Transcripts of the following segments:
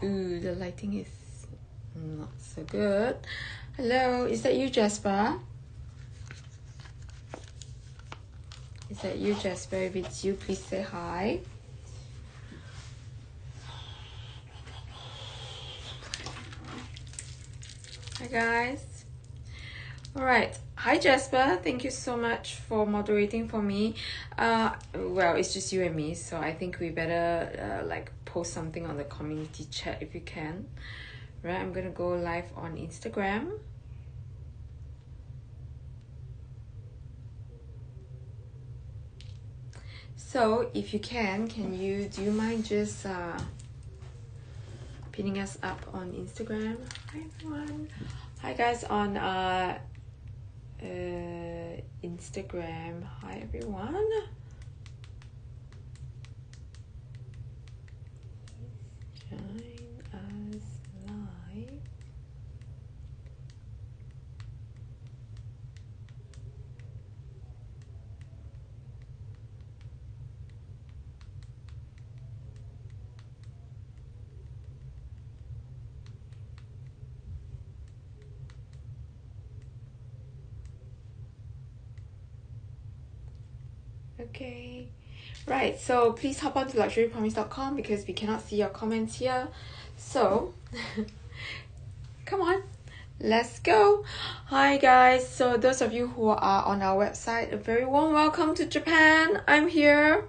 Ooh, the lighting is not so good. Hello, is that you, Jasper? Is that you, Jasper? If it's you, please say hi. Hi, guys. All right. Hi, Jasper. Thank you so much for moderating for me. Well, it's just you and me, so I think we better like post something on the community chat if you can. Right, I'm gonna go live on Instagram. So if you can you do you mind just pinning us up on Instagram? Hi everyone. Hi guys on Instagram. Hi everyone. Join us live. Okay, right, so please hop on to luxurypromise.com because we cannot see your comments here. So come on, let's go. Hi guys, so those of you who are on our website, a very warm welcome to Japan. I'm here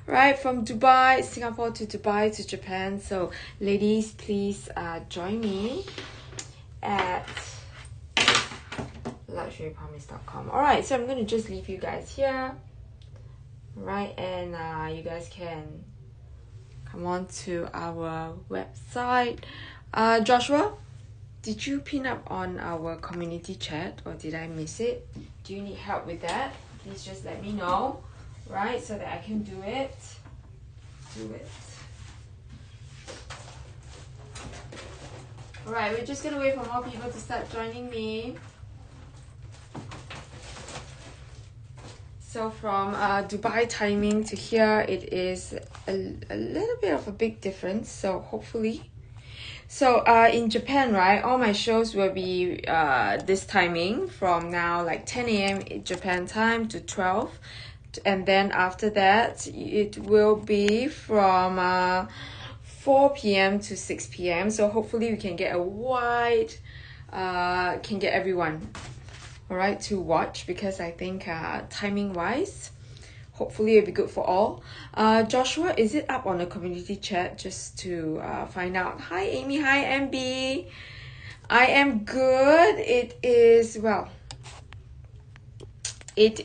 right from Dubai, Singapore to Dubai to Japan. So ladies, please join me at luxurypromise.com. all right, so I'm going to just leave you guys here, right, and you guys can come on to our website. Joshua, did you pin up on our community chat or did I miss it? Do you need help with that? Please just let me know, right, so that I can do it. Alright, we're just gonna wait for more people to start joining me. So from Dubai timing to here, it is a little bit of a big difference. So hopefully, so in Japan, right, all my shows will be this timing from now, like 10 a.m. Japan time to 12, and then after that, it will be from 4 p.m. to 6 p.m. So hopefully we can get a wide, can get everyone, all right, to watch, because I think timing wise, hopefully it'll be good for all. Joshua, is it up on the community chat just to find out? Hi Amy, hi MB. I am good. It is, well, it's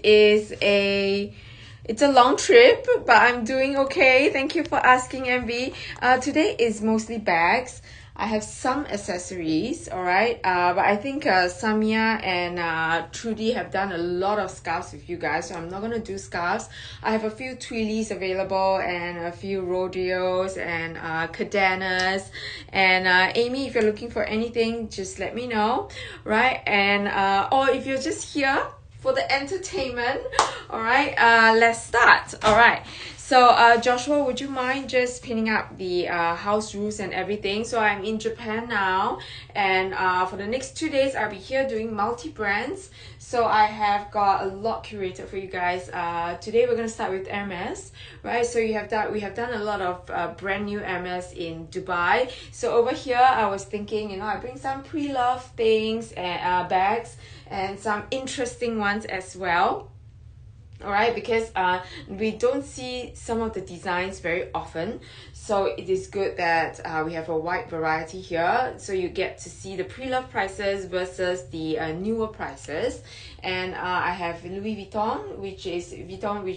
a long trip, but I'm doing okay. Thank you for asking, MB. Today is mostly bags. I have some accessories, all right, but I think Samia and Trudy have done a lot of scarves with you guys, so I'm not gonna do scarves. I have a few twillies available and a few rodeos and cadenas, and Amy, if you're looking for anything, just let me know, right? And or if you're just here for the entertainment, all right, let's start. All right, so Joshua, would you mind just pinning up the house rules and everything? So I'm in Japan now, and for the next 2 days I'll be here doing multi-brands. So I have got a lot curated for you guys. Today we're gonna start with Hermes, right? So we have done a lot of brand new Hermes in Dubai. So over here I was thinking, you know, I bring some pre-loved things and bags and some interesting ones as well. All right, because we don't see some of the designs very often, so it is good that we have a wide variety here, so you get to see the pre-loved prices versus the newer prices. And I have Louis Vuitton, which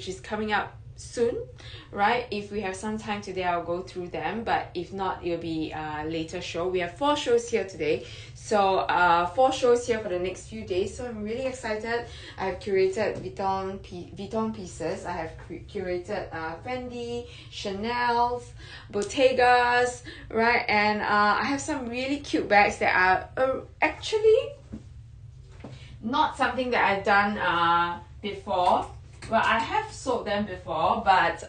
is coming up soon, right? If we have some time today, I'll go through them, but if not, it'll be later show. We have 4 shows here today, so 4 shows here for the next few days, so I'm really excited. I have curated Vuitton pieces. I have curated Fendi, Chanel's, Bottega's, right? And I have some really cute bags that are actually not something that I've done before. Well, I have sold them before, but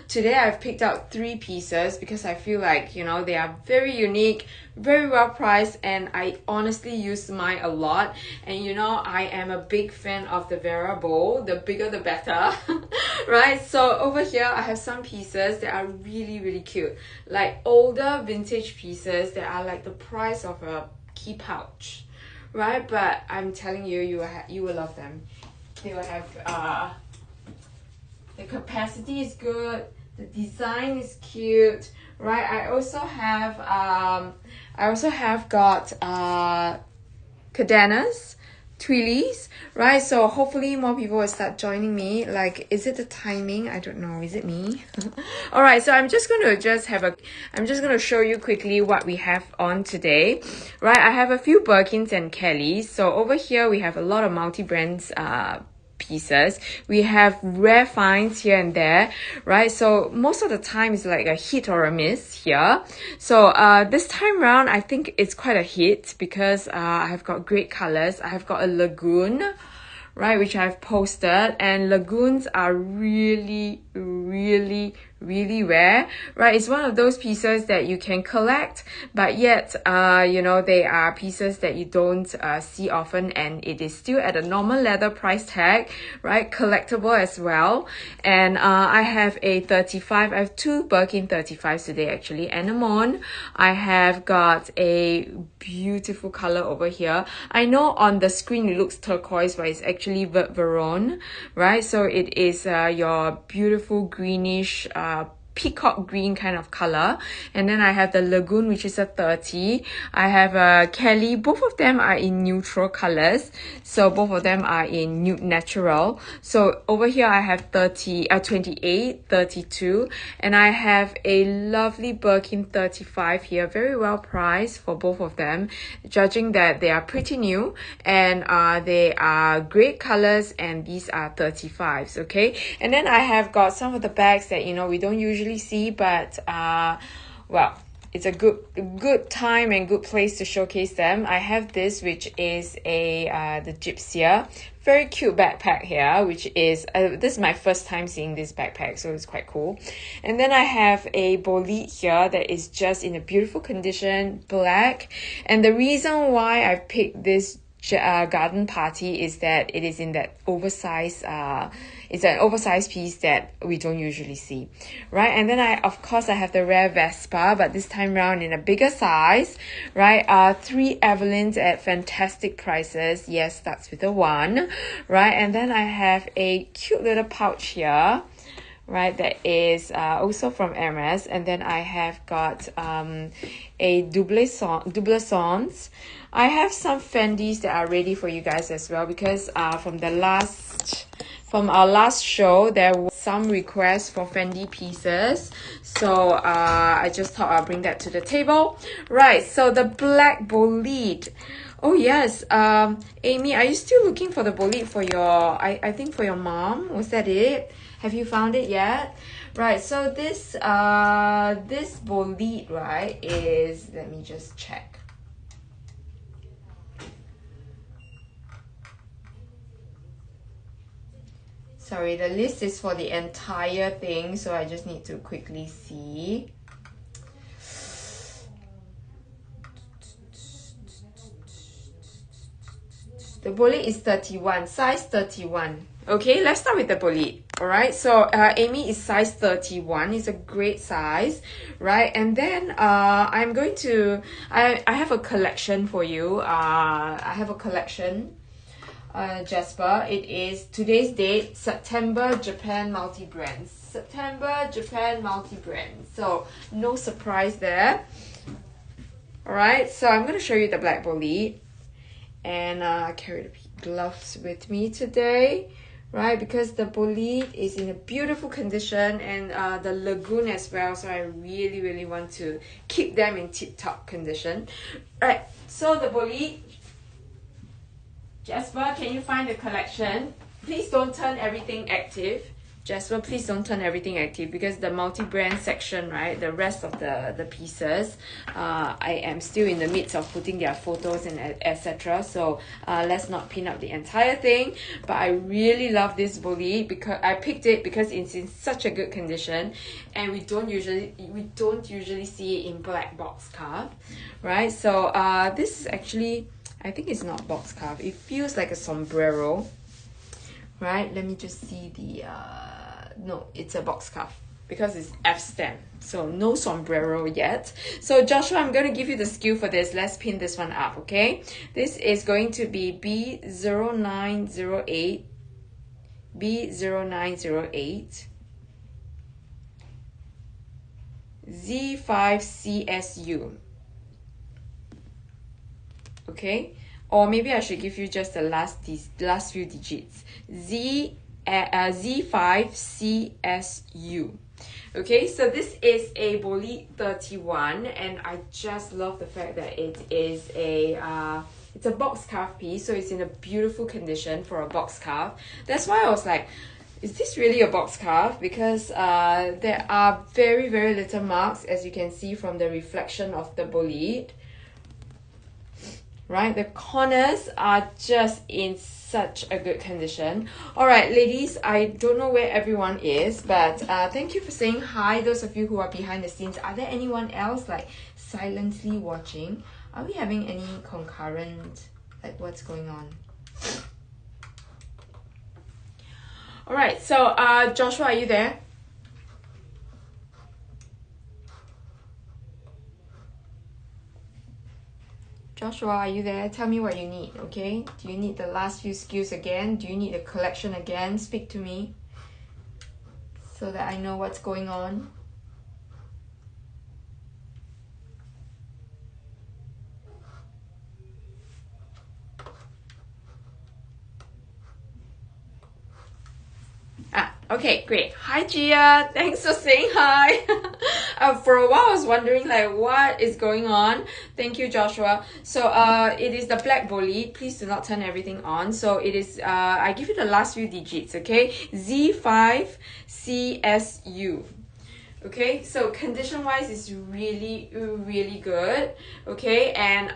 today I've picked out 3 pieces because I feel like, you know, they are very unique, very well priced, and I honestly use mine a lot. And you know, I am a big fan of the Vera bowl. The bigger the better, right? So over here I have some pieces that are really, really cute. Like older vintage pieces that are like the price of a key pouch, right? But I'm telling you, you will love them. They will have the capacity is good, the design is cute, right? I also have got cadenas, twillies, right? So hopefully more people will start joining me. Like, is it the timing? I don't know. Is it me? All right. So I'm just going to show you quickly what we have on today, right? I have a few Birkins and Kellys. So over here we have a lot of multi-brands, pieces. We have rare finds here and there, right? So most of the time it's like a hit or a miss here. So this time round I think it's quite a hit because I have got great colors. I have got a lagoon, right, which I've posted, and lagoons are really rare, right? It's one of those pieces that you can collect, but yet you know, they are pieces that you don't see often, and it is still at a normal leather price tag, right? Collectible as well. And I have a 35. I have 2 Birkin 35s today actually, and a Mon. I have got a beautiful color over here. I know on the screen it looks turquoise, but it's actually Vert Veron, right? So it is your beautiful greenish peacock green kind of color. And then I have the Lagoon, which is a 30. I have a Kelly. Both of them are in neutral colors, so both of them are in nude natural. So over here I have 28, 32, and I have a lovely Birkin 35 here, very well priced for both of them, judging that they are pretty new, and they are great colors, and these are 35s. Okay, and then I have got some of the bags that, you know, we don't usually see, but well, it's a good time and good place to showcase them. I have this, which is a the Gypsia, very cute backpack here, which is this is my first time seeing this backpack, so it's quite cool. And then I have a Bolide here that is just in a beautiful condition, black. And the reason why I picked this garden party is that it is in that oversized it's an oversized piece that we don't usually see, right? And then I have the rare Vespa, but this time around in a bigger size, right? 3 Evelyns at fantastic prices. Yes, starts with a 1, right? And then I have a cute little pouch here, right, that is also from Hermes. And then I have got a Doubleçons. I have some Fendis that are ready for you guys as well, because from our last show there were some requests for Fendi pieces, so I just thought I'll bring that to the table. Right, so the black Bolide. Oh yes, Amy, are you still looking for the Bolide for your, I think for your mom? Was that it? Have you found it yet? Right, so this Bolide, right, is, let me just check. Sorry, the list is for the entire thing, so I just need to quickly see. The Bolide is 31, size 31. Okay, let's start with the Bolide. Alright, so Amy is size 31. It's a great size, right? And then I'm going to, I have a collection for you. I have a collection, Jasper. It is today's date, September Japan multi-brands. September Japan multi-brands. So no surprise there. Alright, so I'm going to show you the black Bolide. And I carry the gloves with me today, right? Because the Bolide is in a beautiful condition, and the Lagoon as well. So I really want to keep them in tip-top condition. Right, so the Bolide. Jasper, can you find the collection? Please don't turn everything active. Jasper, please don't turn everything active, because the multi-brand section, right, the rest of the pieces, I am still in the midst of putting their photos and etc. So let's not pin up the entire thing. But I really love this bolide because I picked it because it's in such a good condition, and we don't usually see it in black box carve, right? So this is actually, I think it's not box carve. It feels like a sombrero, right? Let me just see the no, it's a box carve because it's F stem, so no sombrero yet. So Joshua, I'm going to give you the SKU for this. Let's pin this one up, okay? This is going to be B0908 Z5CSU, okay? Or maybe I should give you just the last few digits. Z5CSU. Okay, so this is a bolide 31, and I just love the fact that it is it's a box carve piece, so it's in a beautiful condition for a box carve. That's why I was like, is this really a box carve? Because there are very, very little marks, as you can see from the reflection of the bolide. Right, the corners are just in such a good condition. All right, ladies, I don't know where everyone is, but thank you for saying hi, those of you who are behind the scenes. Are there anyone else like silently watching? Are we having any concurrent, like what's going on? All right, so Joshua, are you there? Joshua, are you there? Tell me what you need, okay? Do you need the last few SKUs again? Do you need the collection again? Speak to me so that I know what's going on. Okay, great. Hi, Gia. Thanks for saying hi. For a while, I was wondering like what is going on. Thank you, Joshua. So it is the black bolide. Please do not turn everything on. So it is, I give you the last few digits, okay? Z5CSU. Okay, so condition-wise is really, really good. Okay, and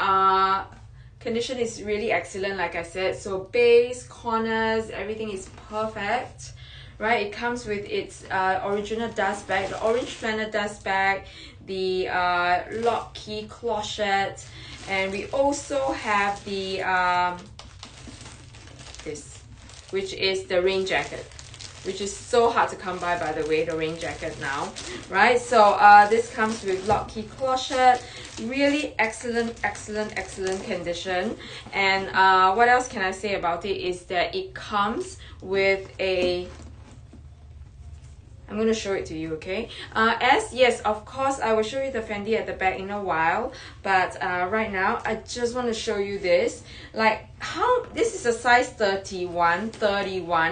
condition is really excellent, like I said. So base, corners, everything is perfect. Right, it comes with its original dust bag, the orange flannel dust bag, the lock key clochette, and we also have the this, which is the rain jacket, which is so hard to come by the way, the rain jacket now, right? So this comes with lock key clochette, really excellent condition. And what else can I say about it is that it comes with a, I'm going to show it to you, okay? Yes, of course, I will show you the Fendi at the back in a while. But right now, I just want to show you this. Like, how this is a size 31,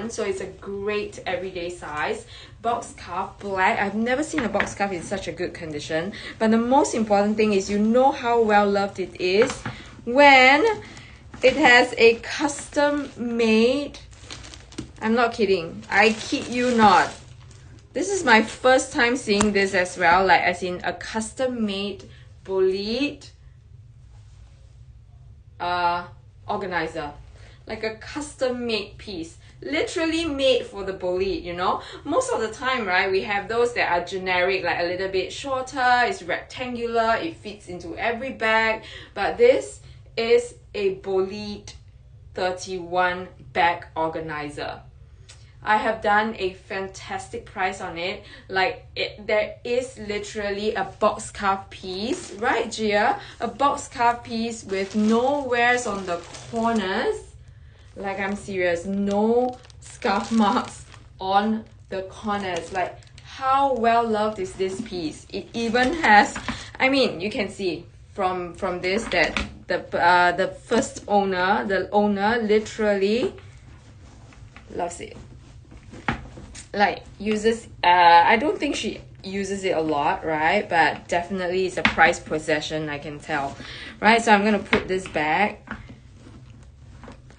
so it's a great everyday size. Box carve black. I've never seen a box carve in such a good condition. But the most important thing is, you know how well loved it is when it has a custom made. I'm not kidding. I kid you not. This is my first time seeing this as well, like as in a custom-made bolide organizer. Like a custom-made piece. Literally made for the bolide, you know. Most of the time, right, we have those that are generic, like a little bit shorter, it's rectangular, it fits into every bag. But this is a bolide 31 bag organizer. I have done a fantastic price on it. Like, there is literally a box carve piece, right, Gia? A box carve piece with no wears on the corners. Like, I'm serious, no scuff marks on the corners. Like, how well loved is this piece? It even has, I mean, you can see from this that the first owner, the owner literally loves it. Like, uses, I don't think she uses it a lot, right? But definitely it's a prized possession, I can tell, right? So I'm gonna put this back.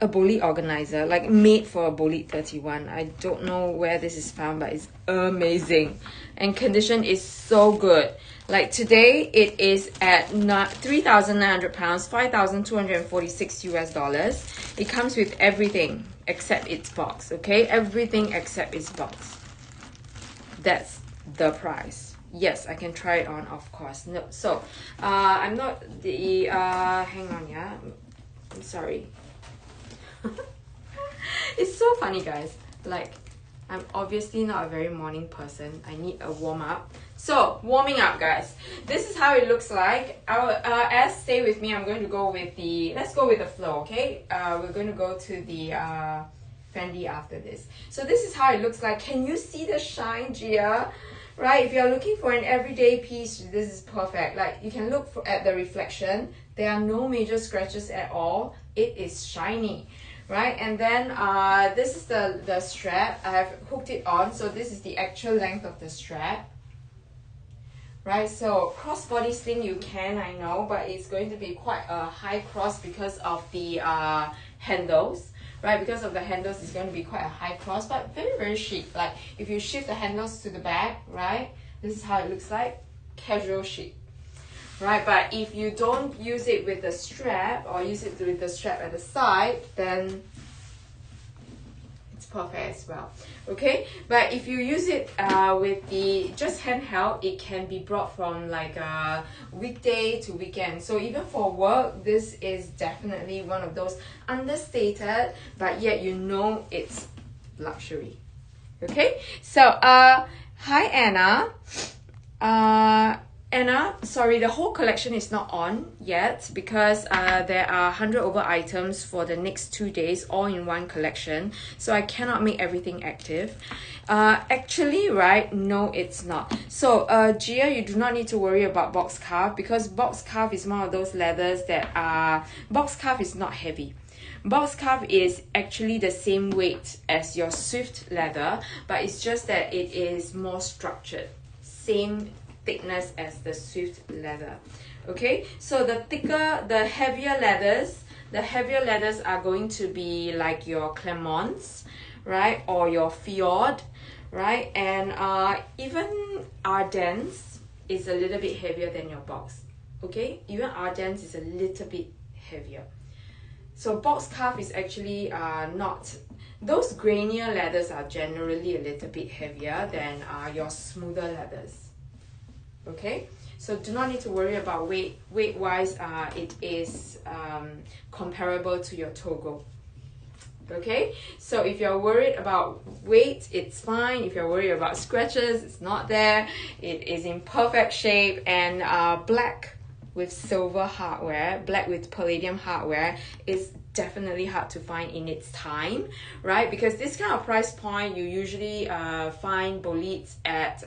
a bolete organizer, like made for a bolete 31. I don't know where this is found, but it's amazing. And condition is so good. Like today, it is at 3,900 pounds, 5,246 US dollars. It comes with everything except its box, okay? Everything except its box. That's the price. Yes, I can try it on, of course. No, so, I'm not the, hang on, yeah? I'm sorry. It's so funny, guys. Like, I'm obviously not a very morning person. I need a warm up. So, warming up, guys. This is how it looks like. As stay with me, I'm going to go with the, let's go with the flow, okay? We're going to go to the Fendi after this. So this is how it looks like. Can you see the shine, Gia? Right? If you're looking for an everyday piece, this is perfect. Like, you can look at the reflection. There are no major scratches at all. It is shiny. Right, and then this is the strap. I have hooked it on, so this is the actual length of the strap. Right, so crossbody sling you can, I know, but it's going to be quite a high cross because of the handles. Right, because of the handles, it's going to be quite a high cross, but very, very chic. Like, if you shift the handles to the back, right, this is how it looks like. Casual chic. Right, but if you don't use it with the strap or use it with the strap at the side, then it's perfect as well. Okay, but if you use it with the just handheld, it can be brought from like a weekday to weekend. So even for work, this is definitely one of those understated, but yet you know it's luxury. Okay, so hi Anna. Anna, sorry, the whole collection is not on yet because there are 100 over items for the next 2 days, all in one collection. So I cannot make everything active. Actually, right, no, it's not. So, Gia, you do not need to worry about box calf because box calf is one of those leathers that are... Box calf is not heavy. Box calf is actually the same weight as your Swift leather, but it's just that it is more structured. Same thickness as the Swift leather. Okay, so the heavier leathers are going to be like your Clermonts, right, or your Fjord, right, and even Ardennes is a little bit heavier than your box. Okay, even Ardennes is a little bit heavier. So box calf is actually not. Those grainier leathers are generally a little bit heavier than your smoother leathers. Okay, so do not need to worry about weight. Weight wise, it is comparable to your Togo. Okay, so if you're worried about weight, it's fine. If you're worried about scratches, it's not there. It is in perfect shape, and black with silver hardware, black with palladium hardware is definitely hard to find in its time, right? Because this kind of price point, you usually find boletes at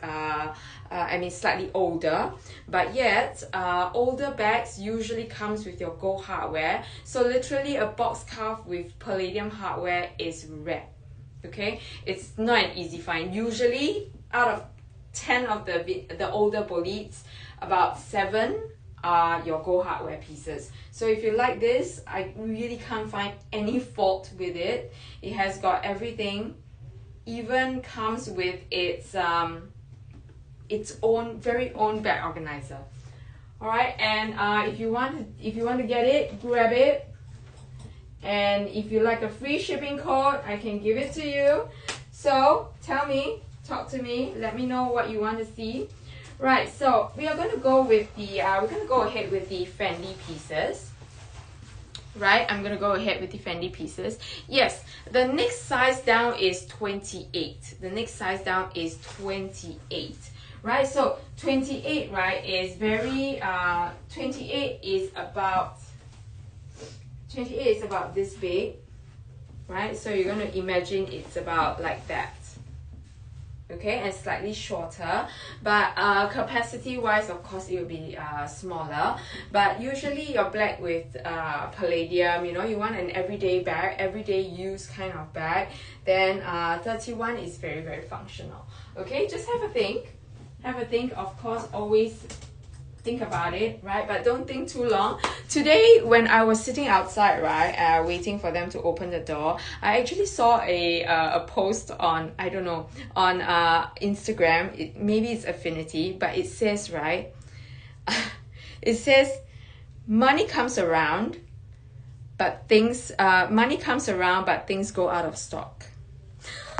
slightly older, but yet older bags usually comes with your gold hardware. So literally a box calf with palladium hardware is rare. Okay, it's not an easy find. Usually out of 10 of the older boletes, about 7 are your gold hardware pieces. So if you like this, I really can't find any fault with it. It has got everything, even comes with its own very own bag organizer. All right, and if you want to get it, grab it. And if you like a free shipping code, I can give it to you. So tell me, talk to me, let me know what you want to see. Right, so we are going to go with the we're going to go ahead with the Fendi pieces. Right, I'm going to go ahead with the Fendi pieces. Yes, the next size down is 28. The next size down is 28. Right, so 28, right, is very 28 is about this big. Right, so you're going to imagine it's about like that. Okay, and slightly shorter, but capacity wise, of course, it will be smaller. But usually your black with palladium, you know, you want an everyday bag, everyday use kind of bag, then 31 is very, very functional. Okay, just have a think, of course. Always think about it, right? But don't think too long. Today, when I was sitting outside, right, waiting for them to open the door, I actually saw a post on, I don't know, on Instagram. Maybe it's Affinity, but it says, right, it says, money comes around, but things go out of stock.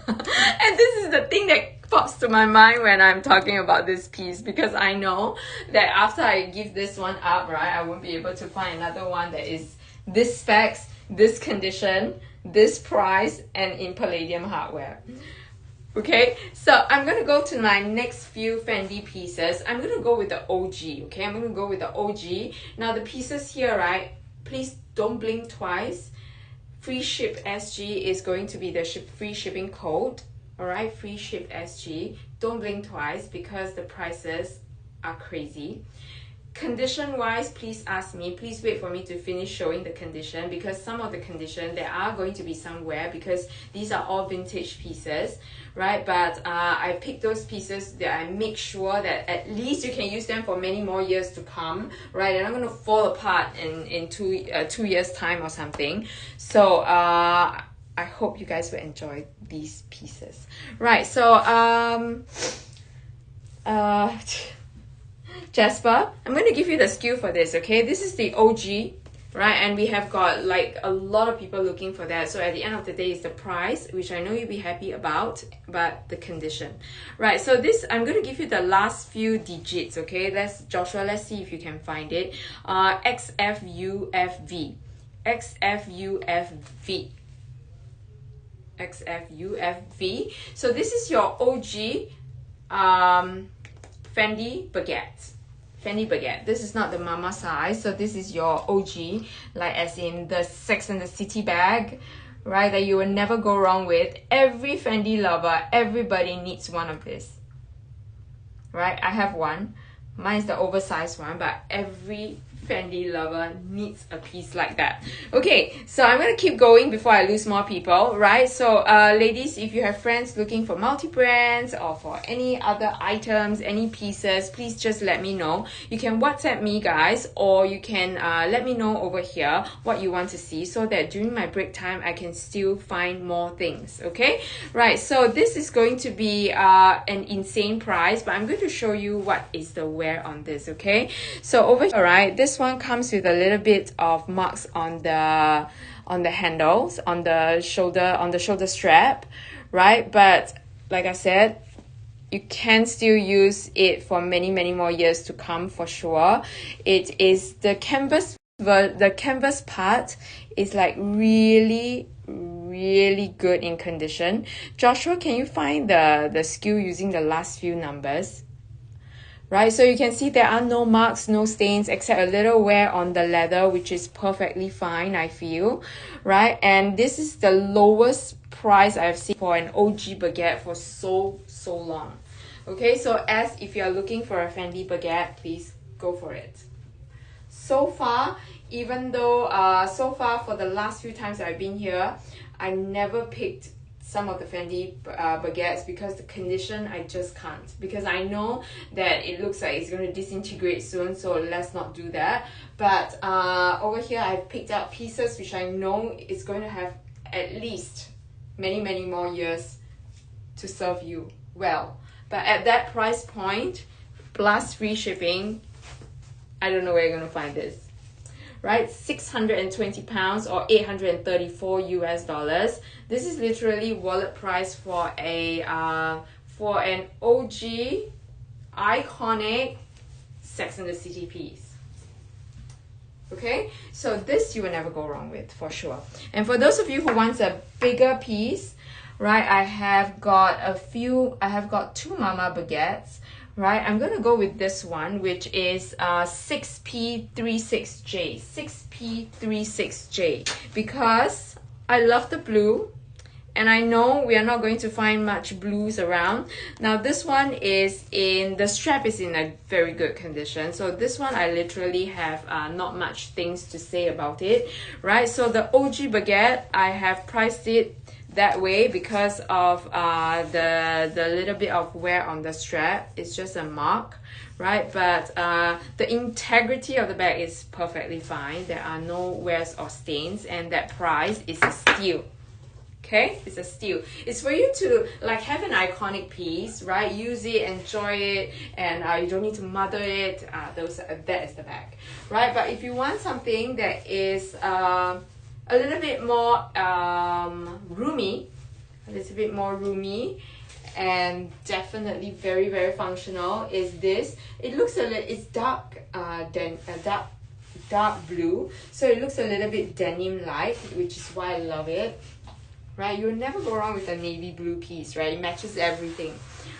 And this is the thing that pops to my mind when I'm talking about this piece, because I know that after I give this one up, right, I won't be able to find another one that is this specs, this condition, this price, and in palladium hardware. Okay, so I'm going to go to my next few Fendi pieces. I'm going to go with the OG, okay? I'm going to go with the OG. Now the pieces here, right, please don't blink twice. Free Ship SG is going to be the free shipping code. All right, Free Ship SG. Don't blink twice because the prices are crazy. Condition wise, please ask me. Please wait for me to finish showing the condition, because some of the condition, there are going to be some wear because these are all vintage pieces, right? But I picked those pieces that I make sure that at least you can use them for many more years to come, right? They're not going to fall apart in 2 years time or something. So I hope you guys will enjoy these pieces, right? So Jasper, I'm going to give you the SKU for this, okay? This is the OG, right? And we have got like a lot of people looking for that. So at the end of the day, it's the price, which I know you'll be happy about, but the condition, right? So this, I'm going to give you the last few digits, okay? Joshua, let's see if you can find it. XFUFV. XFUFV. XFUFV. So this is your OG Fendi baguette. Fendi baguette. This is not the mama size, so this is your OG, like as in the Sex and the City bag, right? That you will never go wrong with. Every Fendi lover, everybody needs one of this, right? I have one. Mine is the oversized one, but every Fendi lover needs a piece like that. Okay, so I'm going to keep going before I lose more people, right? So ladies, if you have friends looking for multi-brands or for any other items, any pieces, please just let me know. You can WhatsApp me, guys, or you can let me know over here what you want to see, so that during my break time I can still find more things. Okay, right? So this is going to be an insane price, but I'm going to show you what is the wear on this. Okay, so over here, right, this one comes with a little bit of marks on the handles, on the shoulder strap, right? But like I said, you can still use it for many more years to come for sure. It is the canvas part is like really good in condition. Joshua, can you find the SKU using the last few numbers? Right, so you can see there are no marks, no stains, except a little wear on the leather, which is perfectly fine, I feel, right? And this is the lowest price I've seen for an OG baguette for so long. Okay, so as if you're looking for a Fendi baguette, please go for it. So far, even though so far for the last few times I've been here, I never picked some of the Fendi baguettes because the condition I just can't, because I know that it looks like it's going to disintegrate soon, so let's not do that. But over here I've picked out pieces which I know is going to have at least many more years to serve you well. But at that price point plus free shipping, I don't know where you're going to find this. Right, 620 pounds or 834 US dollars. This is literally wallet price for for an OG iconic Sex and the City piece. Okay, so this you will never go wrong with for sure. And for those of you who want a bigger piece, right, I have got two mama baguettes. Right, I'm going to go with this one, which is 6P36J. 6P36J. Because I love the blue. And I know we are not going to find much blues around. Now this one is the strap is in a very good condition. So this one I literally have not much things to say about it. Right, so the OG baguette, I have priced it that way because of the little bit of wear on the strap. It's just a mark, right? But the integrity of the bag is perfectly fine. There are no wears or stains, and that price is a steal. Okay, it's a steal. It's for you to like have an iconic piece, right? Use it, enjoy it, and you don't need to mother it. That is the bag, right? But if you want something that is a little bit more roomy, and definitely very, very functional, is this. It looks it's dark, dark blue, so it looks a little bit denim-like, which is why I love it. Right, you'll never go wrong with a navy blue piece, right? It matches everything,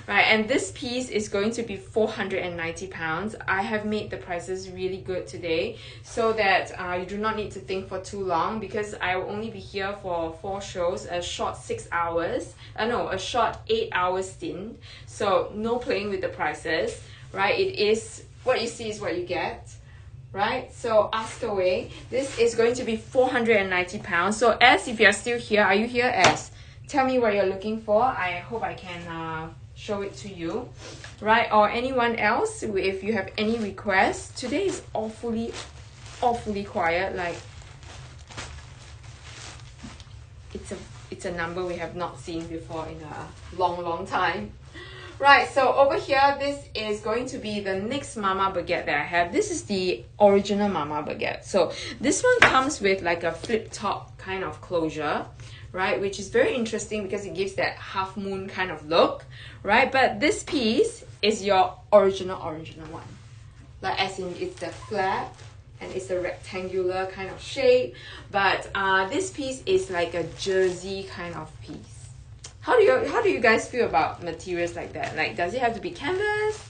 right? And this piece is going to be £490. I have made the prices really good today so that you do not need to think for too long, because I will only be here for 4 shows, a short 6 hours, a short 8 hours stint. So no playing with the prices, right? It is what you see is what you get. Right, so ask away. This is going to be £490. So S, if you're still here, are you here, S? Tell me what you're looking for. I hope I can show it to you, right? Or anyone else, if you have any requests. Today is awfully quiet. Like it's a number we have not seen before in a long time. Right, so over here, this is going to be the next Mama baguette that I have. This is the original Mama baguette. So this one comes with like a flip top kind of closure, right? Which is very interesting because it gives that half moon kind of look, right? But this piece is your original one. Like as in it's the flap and it's a rectangular kind of shape. But this piece is like a jersey kind of piece. How do you guys feel about materials like that? Like, does it have to be canvas,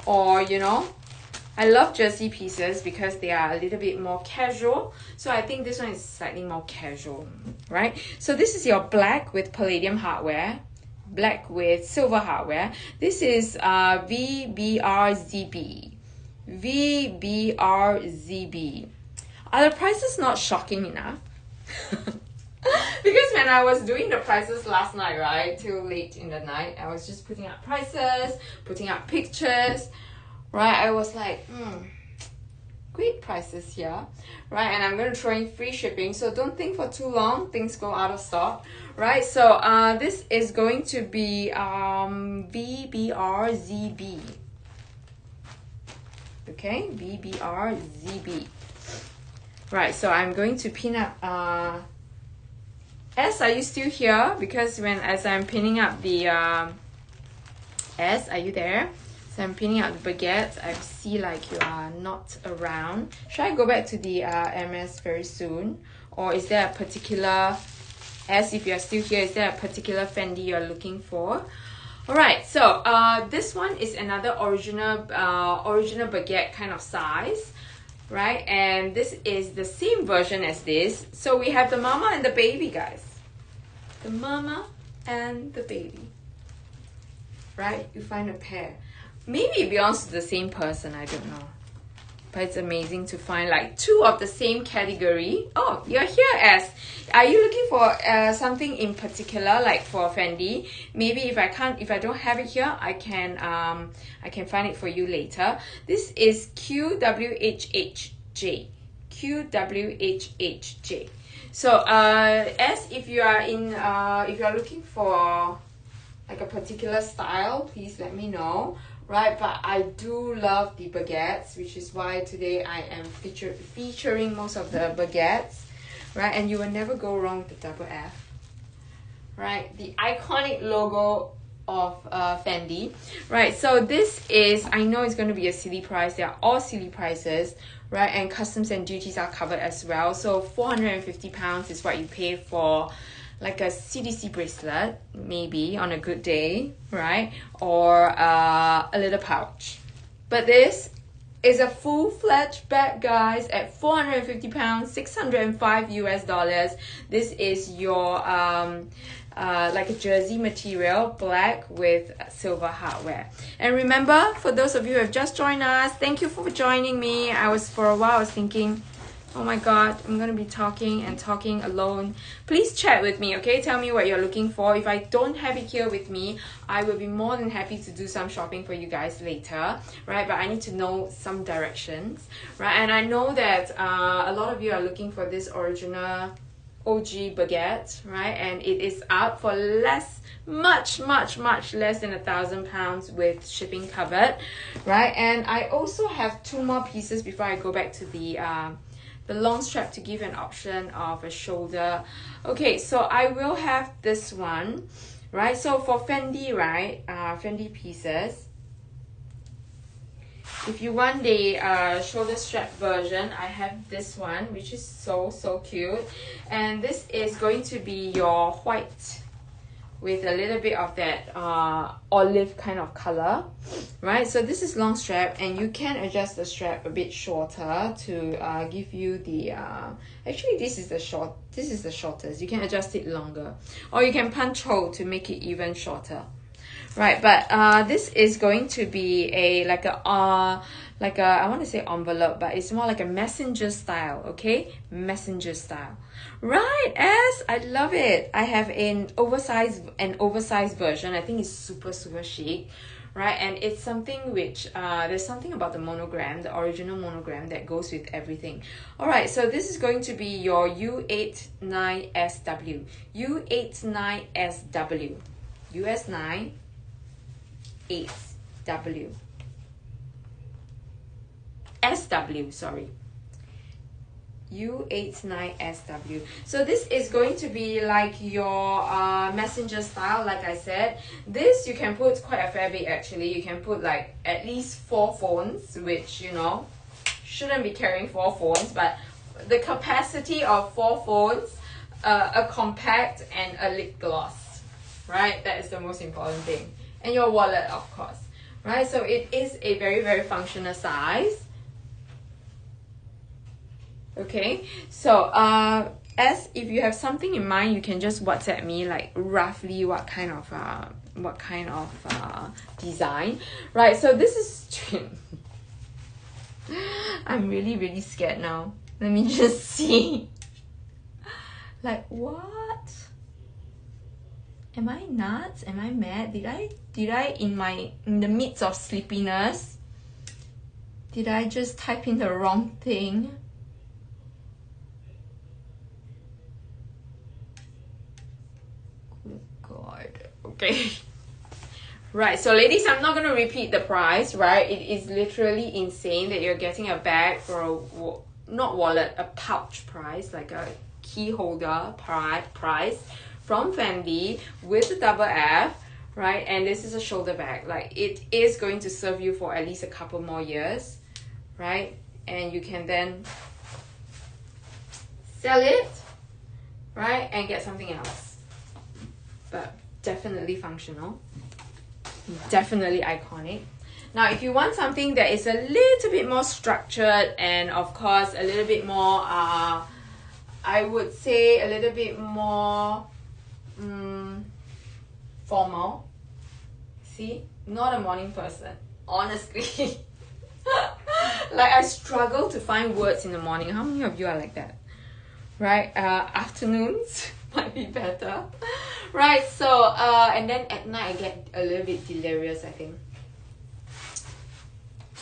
or I love jersey pieces because they are a little bit more casual. So I think this one is slightly more casual, right? So this is your black with palladium hardware, black with silver hardware. This is VBRZB. VBRZB. Are the prices not shocking enough? Because when I was doing the prices last night, right, till late in the night, I was just putting up prices, putting up pictures, right? I was like, great prices here, right? And I'm going to throw in free shipping, so don't think for too long. Things go out of stock, right? So this is going to be VBRZB. Okay, VBRZB. Right, so I'm going to pin up S, are you still here? Because as I'm pinning up the S, are you there? So I'm pinning up the baguette. I see like you are not around. Should I go back to the MS very soon? Or is there a particular S, if you're still here, is there a particular Fendi you're looking for? Alright, so this one is another original baguette kind of size. Right, and this is the same version as this. So we have the mama and the baby, guys. The mama and the baby. Right, you find a pair. Maybe it belongs to the same person, I don't know. But it's amazing to find like 2 of the same category. Oh, you're here, S. Are you looking for something in particular, like for Fendi? Maybe if I don't have it here, I can find it for you later. This is QWHHJ. QWHHJ. So S, if you are looking for like a particular style, please let me know. Right, but I do love the baguettes, which is why today I am featuring most of the baguettes, right? And you will never go wrong with the double F, right? The iconic logo of Fendi, right? So this is, I know it's going to be a silly price. They are all silly prices, right? And customs and duties are covered as well. So £450 is what you pay for like a CDC bracelet, maybe on a good day, right? Or a little pouch. But this is a full-fledged bag, guys, at £450, 605 US dollars. This is your like a jersey material, black with silver hardware. And remember, for those of you who have just joined us, thank you for joining me. For a while I was thinking, Oh my god, I'm gonna be talking and talking alone. Please chat with me, okay? Tell me what you're looking for. If I don't have it here with me, I will be more than happy to do some shopping for you guys later, right? But I need to know some directions, right? And I know that a lot of you are looking for this original OG baguette, right? And it is up for much less than £1,000 with shipping covered, right? And I also have two more pieces before I go back to the long strap to give an option of a shoulder. Okay, so I will have this one, right? So for Fendi, right, Fendi pieces, if you want the shoulder strap version, I have this one, which is so cute. And this is going to be your white with a little bit of that olive kind of color, right? So this is long strap, and you can adjust the strap a bit shorter to give you the actually this is the shortest. You can adjust it longer, or you can punch hole to make it even shorter, right? But this is going to be a like a I want to say envelope, but it's more like a messenger style, okay? Messenger style. Right, S, I love it. I have an oversized version. I think it's super chic, right? And it's something which there's something about the monogram, the original monogram, that goes with everything. All right, so this is going to be your U89SW. U89SW. US9 8W. SW, sorry. U89SW. So this is going to be like your messenger style, like I said. This you can put quite a fair bit actually. You can put like at least 4 phones, which, you know, shouldn't be carrying 4 phones, but the capacity of 4 phones, a compact and a lip gloss, right? That is the most important thing. And your wallet, of course, right? So it is a very functional size. Okay, so as if you have something in mind, you can just WhatsApp me like roughly what kind of design, right? So this is I'm really scared now. Let me just see. Like, what? Am I nuts? Am I mad? Did I in the midst of sleepiness, did I just type in the wrong thing? Okay. Right, so ladies, I'm not going to repeat the price, right? It is literally insane that you're getting a bag for a not wallet, a pouch price, like a key holder price from Fendi with the double F, right? And this is a shoulder bag. Like, it is going to serve you for at least a couple more years, right? And you can then sell it, right? And get something else. But definitely functional, definitely iconic. Now, if you want something that is a little bit more structured and of course a little bit more I would say a little bit more formal. See, not a morning person, honestly. Like, I struggle to find words in the morning. How many of you are like that, right? Afternoons might be better, right? So and then at night I get a little bit delirious, I think.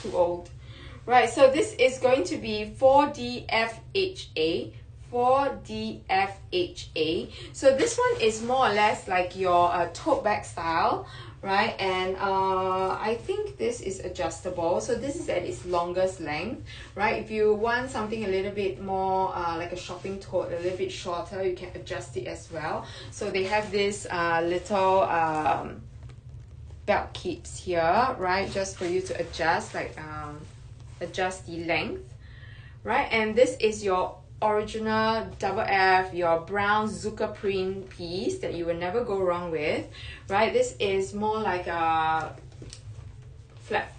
Too old, right? So this is going to be 4DFHA. 4DFHA. So this one is more or less like your tote bag style, right? And I think this is adjustable. So this is at its longest length, right? If you want something a little bit more like a shopping tote, a little bit shorter, you can adjust it as well. So they have this little belt keeps here, right? Just for you to adjust, like adjust the length, right? And this is your original double F, your brown Zucca print piece that you will never go wrong with, right? This is more like a flap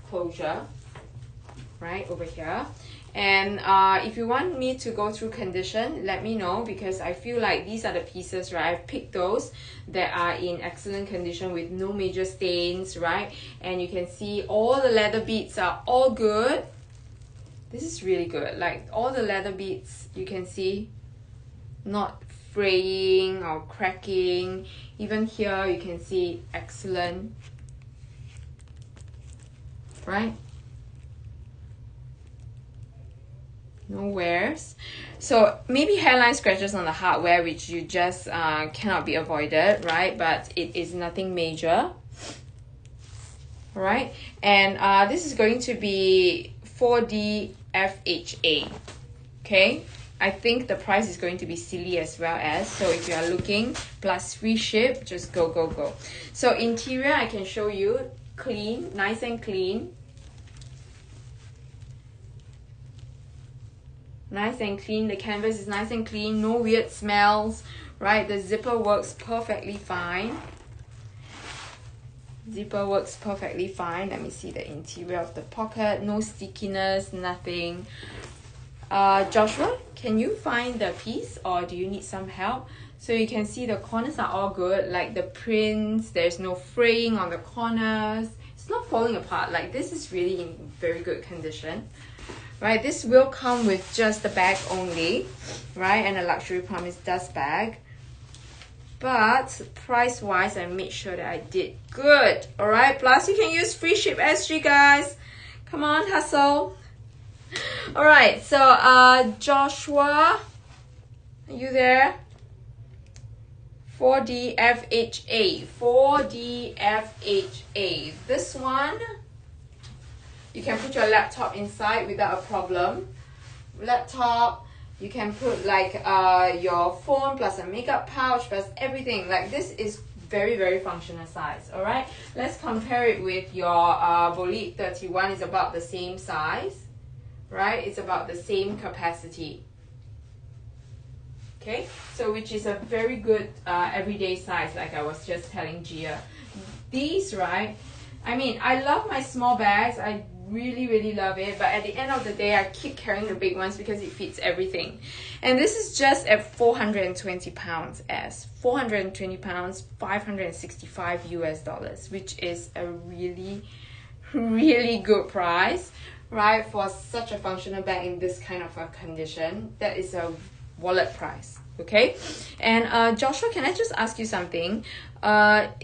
closure, right, over here. And if you want me to go through condition, let me know, because I feel like these are the pieces, right? I've picked those that are in excellent condition with no major stains, right? And you can see all the leather beads are all good, This is really good. Like all the leather beads, you can see, not fraying or cracking. Even here, you can see excellent, right? No wears. So maybe hairline scratches on the hardware, which you just cannot be avoided, right? But it is nothing major. All right, and this is going to be 4D FHA. Okay, I think the price is going to be silly as well as, so if you are looking plus free ship, just go go go. So interior, I can show you, clean, nice and clean. Nice and clean. The canvas is nice and clean, no weird smells, right? The zipper works perfectly fine. Zipper works perfectly fine. Let me see the interior of the pocket. No stickiness, nothing. Joshua, can you find the piece or do you need some help? So you can see the corners are all good, like the prints, there's no fraying on the corners. It's not falling apart. Like this is really in very good condition. Right, this will come with just the bag only, right? And a luxury promise dust bag. But price-wise, I made sure that I did good. All right, plus you can use free ship SG, guys. Come on, hustle. All right, so Joshua, are you there? 4D FHA, 4D FHA. This one, you can put your laptop inside without a problem. Laptop, you can put like your phone plus a makeup pouch plus everything. Like this is very, very functional size. All right, let's compare it with your Bolide 31. Is about the same size, right? It's about the same capacity. Okay, so which is a very good everyday size, like I was just telling Gia. These, right? I mean, I love my small bags. I really love it, but at the end of the day I keep carrying the big ones because it fits everything. And this is just at 420 pounds, as 420 pounds, 565 US dollars, which is a really good price, right? For such a functional bag in this kind of a condition. That is a wallet price. Okay, and Joshua, can I just ask you something?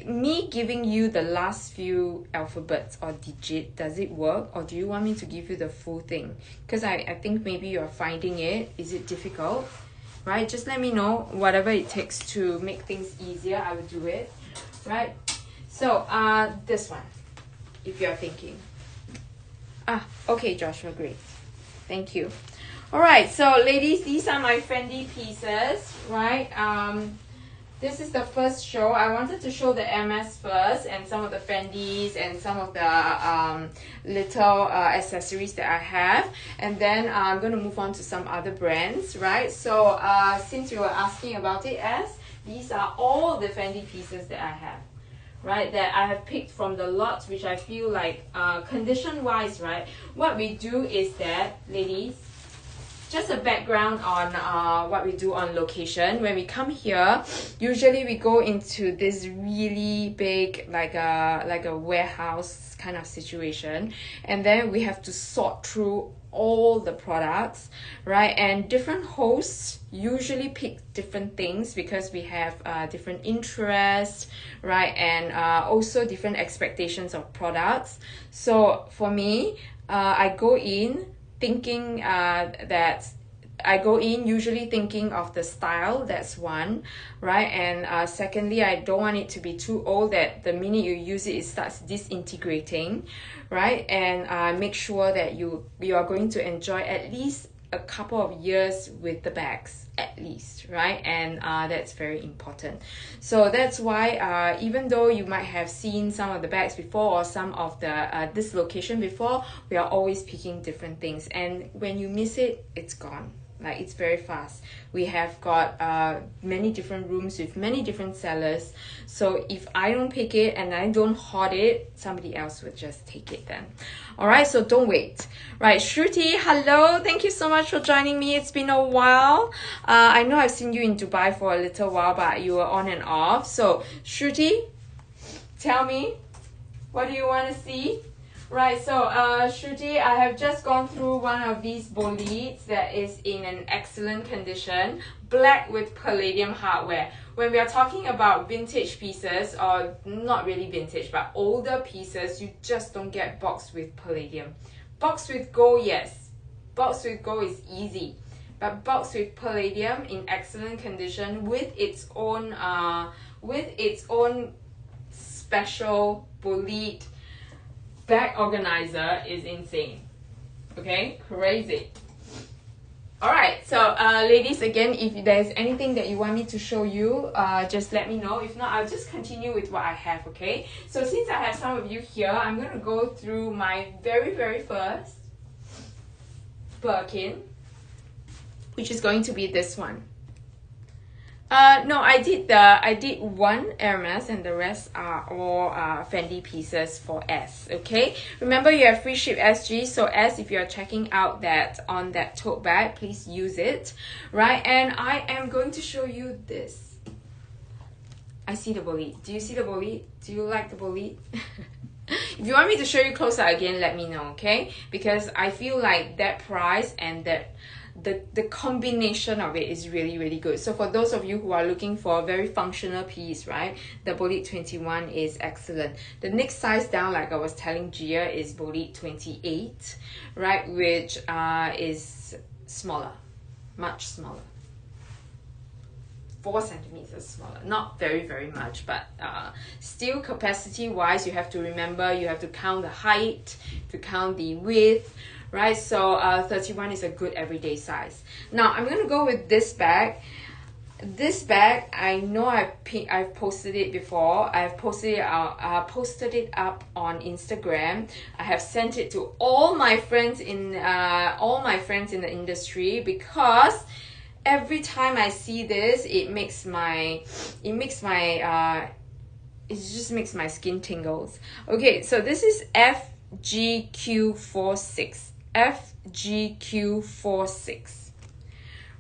Me giving you the last few alphabets or digit, does it work, or do you want me to give you the full thing? Because I think maybe you're finding it. Is it difficult? Right, just let me know. Whatever it takes to make things easier, I will do it. Right, so this one, if you're thinking. Okay, Joshua, great, thank you. All right, so ladies, these are my Fendi pieces, right? This is the first show. I wanted to show the MS first and some of the Fendis and some of the little accessories that I have. And then I'm going to move on to some other brands, right? So since you were asking about it, these are all the Fendi pieces that I have, right? That I have picked from the lot, which I feel like condition-wise, right? What we do is that, ladies, just a background on what we do on location. When we come here, usually we go into this really big, like a warehouse kind of situation, and then we have to sort through all the products, right? And different hosts usually pick different things because we have different interests, right? And also different expectations of products. So for me, I go in thinking usually thinking of the style. That's one, right? And secondly, I don't want it to be too old that the minute you use it, it starts disintegrating, right? And make sure that you are going to enjoy at least a couple of years with the bags, at least, right? And that's very important. So that's why even though you might have seen some of the bags before or some of the this location before, we are always picking different things, and when you miss it, it's gone. Like, it's very fast. We have got many different rooms with many different sellers. So if I don't pick it and I don't hoard it, somebody else would just take it then. All right, so don't wait. Right, Shruti, hello. Thank you so much for joining me. It's been a while. I know I've seen you in Dubai for a little while, but you were on and off. So Shruti, tell me, what do you want to see? Right, so Shruti, I have just gone through one of these bolides that is in an excellent condition, black with palladium hardware. When we are talking about vintage pieces, or not really vintage, but older pieces, you just don't get boxed with palladium. Boxed with gold, yes. Boxed with gold is easy. But boxed with palladium in excellent condition with its own special bolide bag organizer is insane. Okay, crazy. All right, so ladies, again, if there's anything that you want me to show you, just let me know. If not, I'll just continue with what I have. Okay, so since I have some of you here, I'm gonna go through my very first Birkin, which is going to be this one. No, I did one Hermes and the rest are all Fendi pieces for S. Okay, remember you have free ship SG, so S, if you're checking out that on that tote bag, please use it, right? And I am going to show you this. I see the bolide. Do you see the bolide? Do you like the bolide? If you want me to show you closer again, let me know, okay? Because I feel like that price and that the combination of it is really good. So for those of you who are looking for a very functional piece, right, the Bolide 21 is excellent. The next size down, like I was telling Gia, is Bolide 28, right, which is smaller, much smaller. 4 centimeters smaller, not very much, but still capacity wise, you have to remember, you have to count the height, to count the width, right? So 31 is a good everyday size. Now I'm gonna go with this bag. This bag, I know I've posted it before. I've posted it up on Instagram. I have sent it to all my friends in the industry, because every time I see this, it just makes my skin tingles. Okay, so this is FGQ46. FGQ46.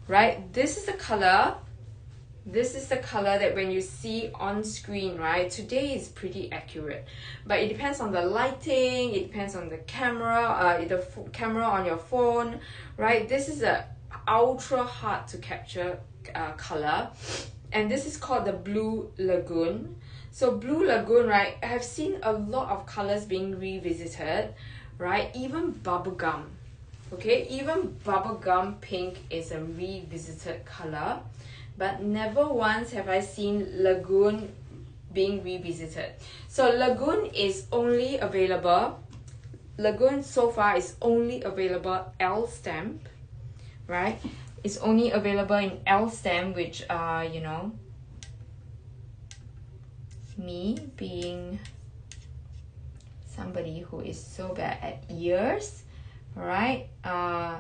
Right? This is the color. This is the color that when you see on screen, right? Today is pretty accurate, but it depends on the lighting, it depends on the camera, the camera on your phone, right? This is a ultra hard to capture color, and this is called the Blue Lagoon. So Blue Lagoon, right, I have seen a lot of colors being revisited, right? Even bubblegum, okay, even bubblegum pink is a revisited color, but never once have I seen Lagoon being revisited. So Lagoon is only available, Lagoon so far is only available L stamp, right? It's only available in L stamp, which you know, me being somebody who is so bad at ears, right? I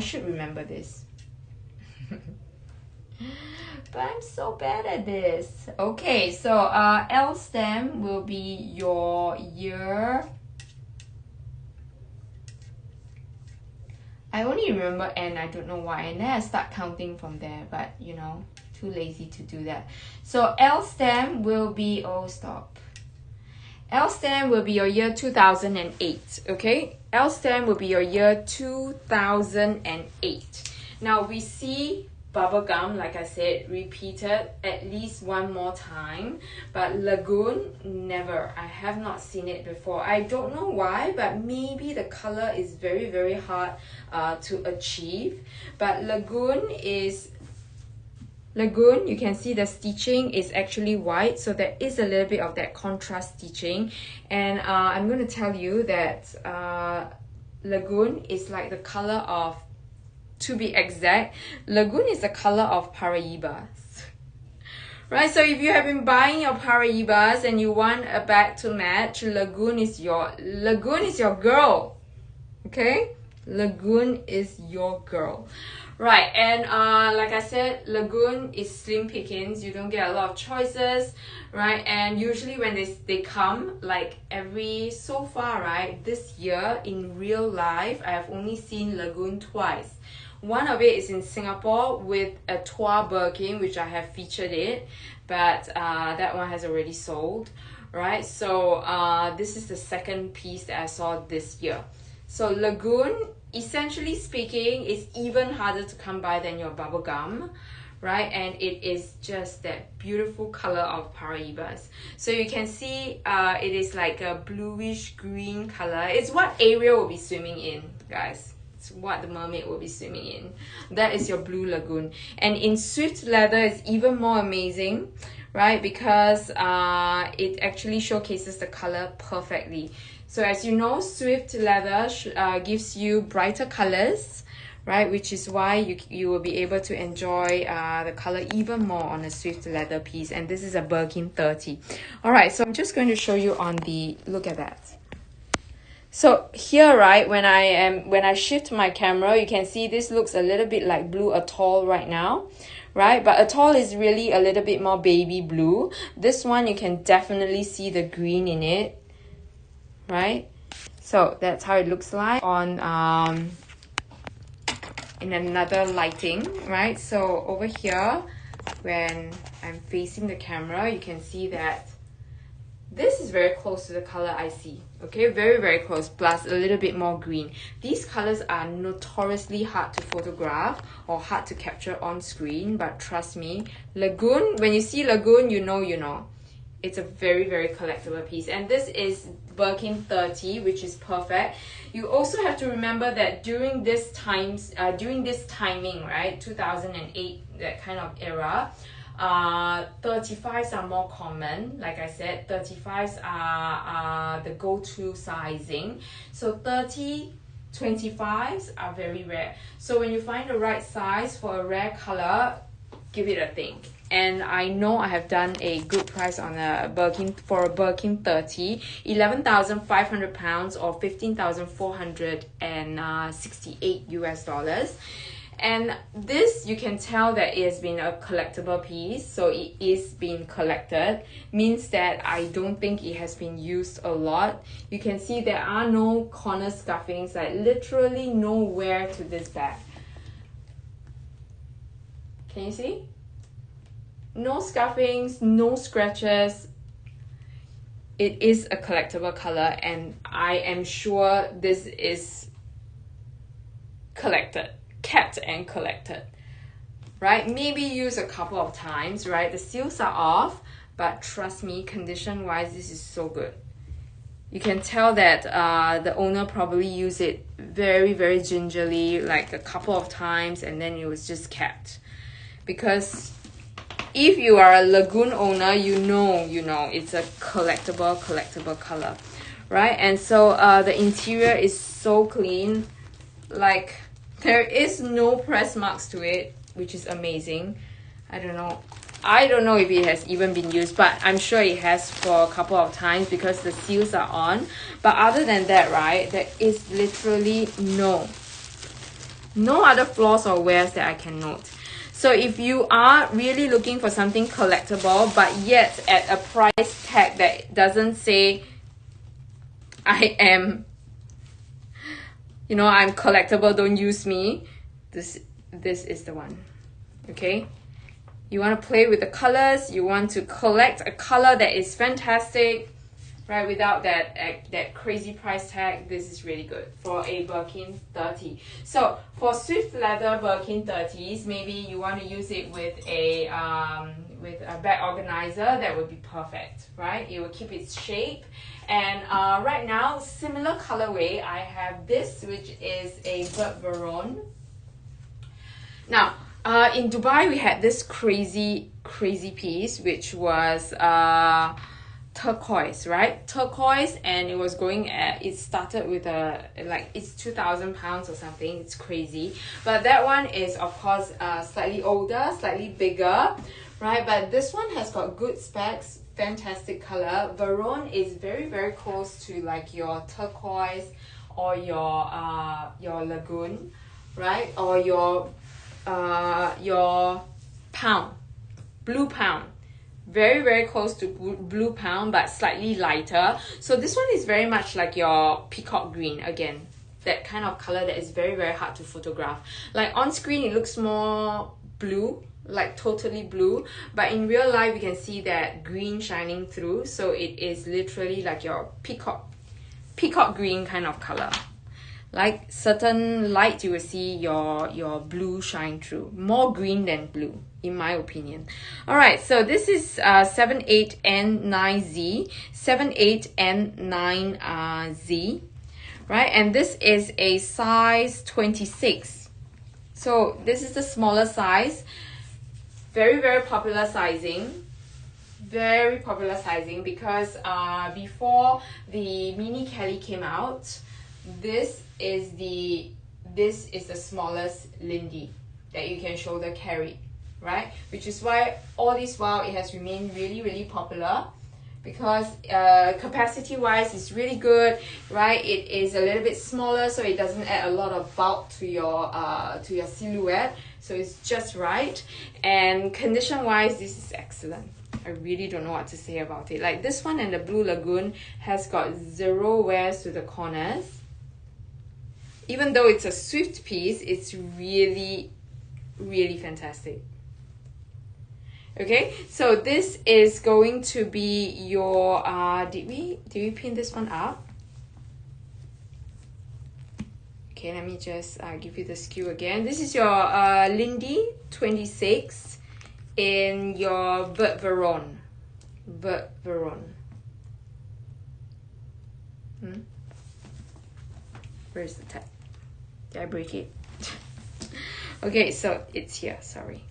should remember this. But I'm so bad at this. Okay, so L stamp will be your year. I only remember N, I don't know why, and then I start counting from there, but you know, too lazy to do that. So L stamp will be, oh stop. L stamp will be your year 2008, okay? L stamp will be your year 2008. Now we see bubblegum, like I said, repeated at least one more time, but Lagoon, never. I have not seen it before. I don't know why, but maybe the color is very hard to achieve. But Lagoon, you can see the stitching is actually white, so there is a little bit of that contrast stitching. And I'm going to tell you that Lagoon is like the color of, to be exact, Lagoon is the color of Paraibas. Right, so if you have been buying your Paraibas and you want a bag to match, Lagoon is your girl. Okay? Lagoon is your girl. Right, and like I said, Lagoon is slim pickings. You don't get a lot of choices, right? And usually when they come, like so far, right, this year in real life, I have only seen Lagoon twice. One of it is in Singapore with a Trois Birkin, which I have featured it, but that one has already sold, right? So this is the second piece that I saw this year. So Lagoon, essentially speaking, is even harder to come by than your bubble gum, right? And it is just that beautiful color of Paraibas. So you can see it is like a bluish green color. It's what Ariel will be swimming in, guys. It's what the mermaid will be swimming in. That is your Blue Lagoon. And in Swift Leather, it's even more amazing, right? Because it actually showcases the color perfectly. So as you know, Swift Leather gives you brighter colors, right? Which is why you will be able to enjoy the color even more on a Swift Leather piece. And this is a Birkin 30. All right, so I'm just going to show you on the, look at that. So here, right, when I shift my camera, you can see this looks a little bit like Blue Atoll right now, right? But Atoll is really a little bit more baby blue. This one, you can definitely see the green in it, right? So that's how it looks like on in another lighting, right? So over here, when I'm facing the camera, you can see that this is very close to the color I see, okay? Very, very close, plus a little bit more green. These colors are notoriously hard to photograph or hard to capture on screen, but trust me, Lagoon, when you see Lagoon, you know. It's a very, very collectible piece. And this is Birkin 30, which is perfect. You also have to remember that during this timing, right, 2008, that kind of era, 35s are more common. Like I said, 35s are the go-to sizing. So 25s are very rare. So when you find the right size for a rare color, give it a think. And I know I have done a good price on a Birkin, for a Birkin 30, 11,500 pounds or 15,468 US dollars. And this, you can tell that it has been a collectible piece, so it is being collected, means that I don't think it has been used a lot. You can see there are no corner scuffings, like literally no wear to this bag. Can you see? No scuffings, no scratches. It is a collectible color, and I am sure this is kept and collected, right? Maybe used a couple of times, right? The seals are off, but trust me, condition wise, this is so good. You can tell that the owner probably used it very, very gingerly, like a couple of times, and then it was just kept. Because if you are a Lagoon owner, you know it's a collectible color, right? And so the interior is so clean, like there is no press marks to it, which is amazing. I don't know if it has even been used, but I'm sure it has for a couple of times because the seals are on. But other than that, right, there is literally no other flaws or wears that I can note. So if you are really looking for something collectible, but yet at a price tag that doesn't say I'm collectible, don't use me, this is the one. Okay? You want to play with the colors, you want to collect a color that is fantastic, right, without that crazy price tag. This is really good for a Birkin 30. So for Swift Leather Birkin 30s, maybe you want to use it with a bag organizer. That would be perfect, right? It will keep its shape. And right now, similar colorway, I have this, which is a Bert Baron. Now, in Dubai, we had this crazy piece, which was turquoise, right? Turquoise, and it was going at, it started with it's 2,000 pounds or something. It's crazy. But that one is, of course, slightly older, slightly bigger, right? But this one has got good specs, fantastic color. Baron is very, very close to like your turquoise or your Lagoon, right? Or your pound, blue pound. Very, very close to blue pound, but slightly lighter. So this one is very much like your peacock green. Again, that kind of color that is very, very hard to photograph. Like on screen, it looks more blue, like totally blue, but in real life you can see that green shining through, so it is literally like your peacock green kind of color. Like certain light, you will see your blue shine through. More green than blue, in my opinion. Alright, so this is 7, 8, and 9Z. 7, 8, and 9Z. Right, and this is a size 26. So this is the smaller size. Very, very popular sizing. Very popular sizing because before the Mini Kelly came out, this is the smallest Lindy that you can shoulder carry, right? Which is why all this while it has remained really, really popular, because capacity wise it's really good, right? It is a little bit smaller, so it doesn't add a lot of bulk to your silhouette, so it's just right. And condition wise, this is excellent. I really don't know what to say about it. Like this one and the Blue Lagoon has got zero wears to the corners. Even though it's a Swift piece, it's really, really fantastic. Okay, so this is going to be your did we pin this one up? Okay, let me just give you the skew again. This is your Lindy 26 in your Vert Veron. Where's the tag? Did I break it? Okay, so it's here, sorry.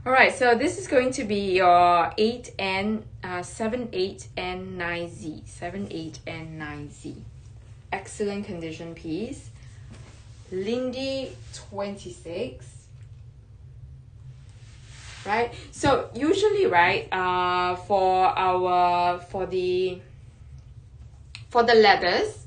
Alright, so this is going to be your 7, 8, and 9Z. 7, 8, and 9Z. Excellent condition piece. Lindy 26. Right? So usually, right, for the leathers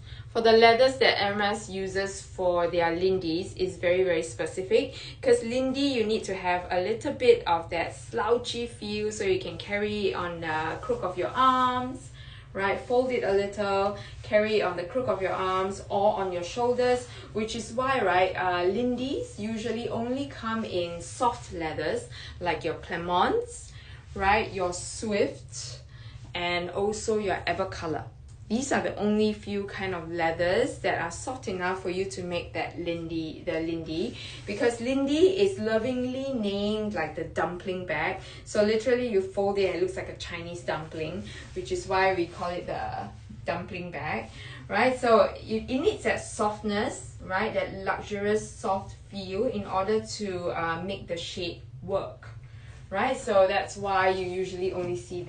that Hermes uses for their Lindies is very, very specific, because Lindy, you need to have a little bit of that slouchy feel so you can carry it on the crook of your arms, right? Fold it a little, carry it on the crook of your arms or on your shoulders, which is why, right, Lindies usually only come in soft leathers like your Clermonts, right, your Swift, and also your Evercolor. These are the only few kind of leathers that are soft enough for you to make that Lindy, because Lindy is lovingly named like the dumpling bag. So literally you fold it and it looks like a Chinese dumpling, which is why we call it the dumpling bag, right? So it needs that softness, right? That luxurious soft feel in order to make the shape work. Right, so that's why you usually only see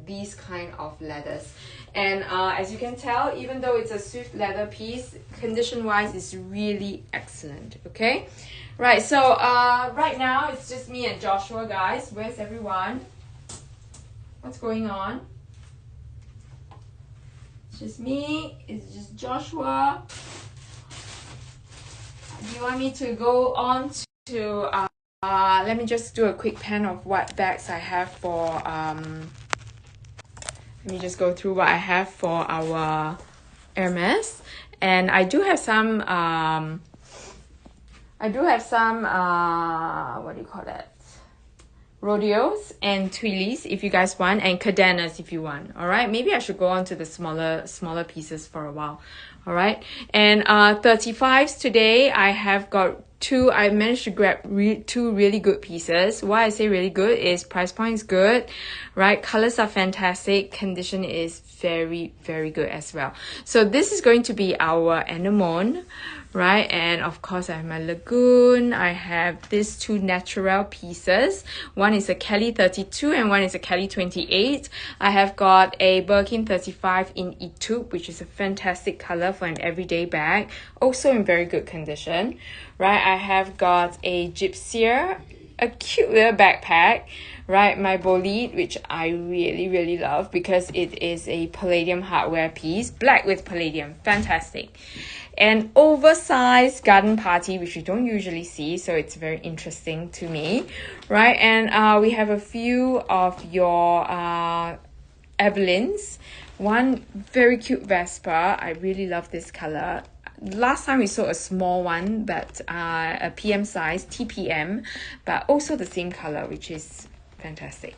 these kind of leathers. And as you can tell, even though it's a Swift leather piece, condition wise is really excellent. Okay, right, so right now it's just me and Joshua, guys. Where's everyone? What's going on? It's just me, it's just Joshua. Do you want me to go on to let me just do a quick pan of what bags I have for let me just go through what I have for our Hermes. And I do have some what do you call that, Rodeos and Twillies if you guys want, and Cadenas if you want. All right, maybe I should go on to the smaller pieces for a while. All right, and 35s today I have got two. I managed to grab two really good pieces. Why I say really good is price point is good, right? Colors are fantastic. Condition is very, very good as well. So this is going to be our anemone, right? And of course I have my Lagoon. I have these two natural pieces. One is a Kelly 32 and one is a Kelly 28. I have got a Birkin 35 in Etude, which is a fantastic color for an everyday bag. Also in very good condition, right? I have got a Gypsy, a cute little backpack, right? My Bolide, which I really, really love because it is a palladium hardware piece, black with palladium, fantastic. An oversized garden party, which you don't usually see, so it's very interesting to me, right? And we have a few of your Evelyns. One very cute Vespa. I really love this color. last time we saw a small one, but a PM size, TPM, but also the same color, which is fantastic.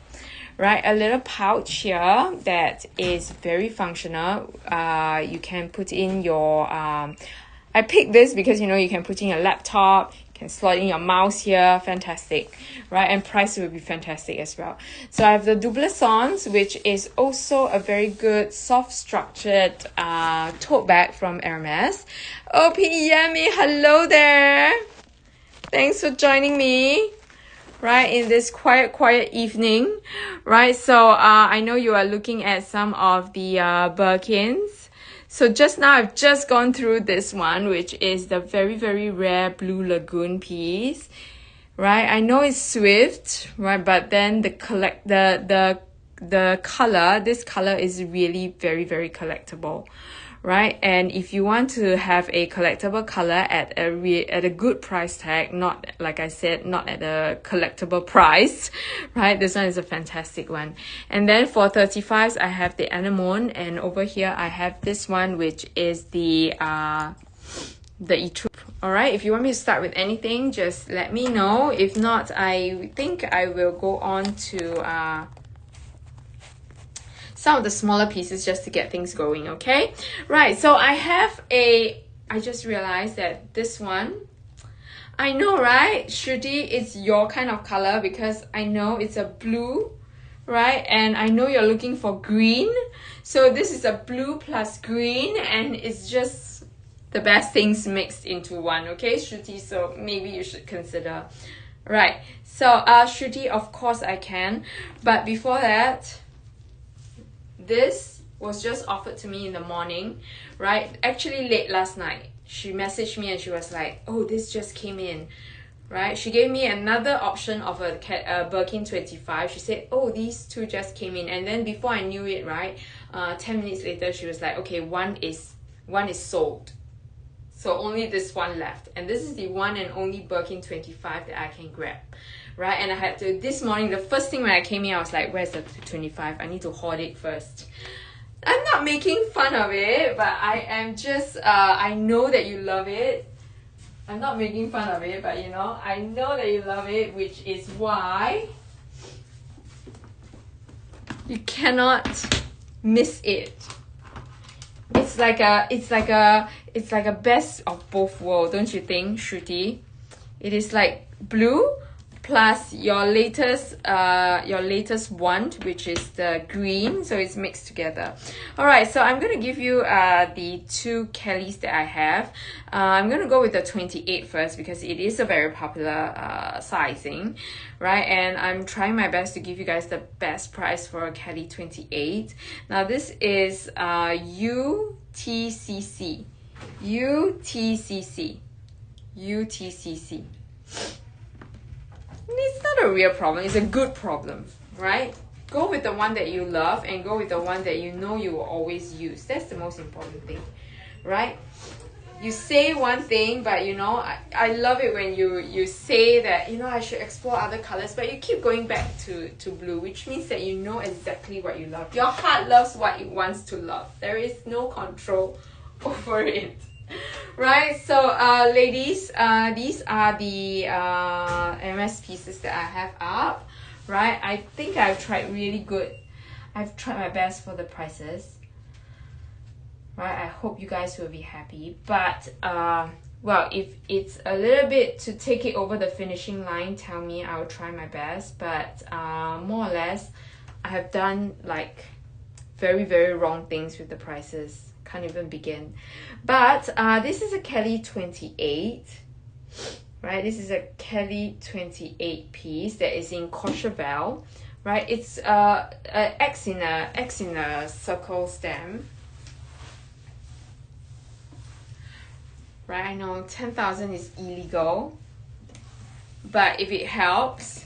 Right, a little pouch here that is very functional. You can put in your I picked this because you know you can put in your laptop, you can slot in your mouse here, fantastic, right? And price will be fantastic as well. So I have the Double Sens, which is also a very good soft structured tote bag from Hermes. Oh, P. Yemi, hello there. Thanks for joining me. Right, in this quiet evening, right? So I know you are looking at some of the Birkins. So just now I've just gone through this one, which is the very rare Blue Lagoon piece, right? I know it's Swift, right? But then the color, this color is really very collectible, right? And if you want to have a collectible color at a good price tag, not like I said, not at a collectible price, right? This one is a fantastic one. And then for 35s, I have the Anemone, and over here I have this one, which is the Etrup. All right, if you want me to start with anything, just let me know. If not, I think I will go on to some of the smaller pieces just to get things going, okay? Right, so I just realized that this one, I know, right? Shruti, it's your kind of color because I know it's a blue, right? And I know you're looking for green. So this is a blue plus green, and it's just the best things mixed into one, okay, Shruti? So maybe you should consider. Right, so Shruti, of course I can. But before that, this was just offered to me in the morning, right? Actually late last night. She messaged me and she was like, oh, this just came in, right? She gave me another option of a Birkin 25. She said, oh, these two just came in. And then before I knew it, right, 10 minutes later, she was like, okay, one is sold. So only this one left. And this is the one and only Birkin 25 that I can grab. Right, and I had to, this morning, the first thing when I came in, I was like, where's the 25? I need to hoard it first. I'm not making fun of it, but I am just, I know that you love it. I'm not making fun of it, but you know, I know that you love it, which is why you cannot miss it. It's like a best of both worlds, don't you think, Shruti? It is like blue plus your latest one, which is the green, so it's mixed together. All right, so I'm gonna give you the two Kellys that I have. I'm gonna go with the 28 first because it is a very popular sizing, right? And I'm trying my best to give you guys the best price for a Kelly 28. Now this is UTCC. It's not a real problem, it's a good problem, right? Go with the one that you love and go with the one that you know you will always use. That's the most important thing, right? You say one thing, but you know, I love it when you say that, you know, I should explore other colors, but you keep going back to blue, which means that you know exactly what you love. Your heart loves what it wants to love. There is no control over it. Right, so ladies, these are the MS pieces that I have up, right? I think I've tried I've tried my best for the prices, right? I hope you guys will be happy, but well, if it's a little bit to take it over the finishing line, tell me, I will try my best, but more or less, I have done like very wrong things with the prices. Can't even begin. But this is a Kelly 28, right? This is a Kelly 28 piece that is in Courchevel, right? It's a X in a circle stem, right? I know 10,000 is illegal, but if it helps,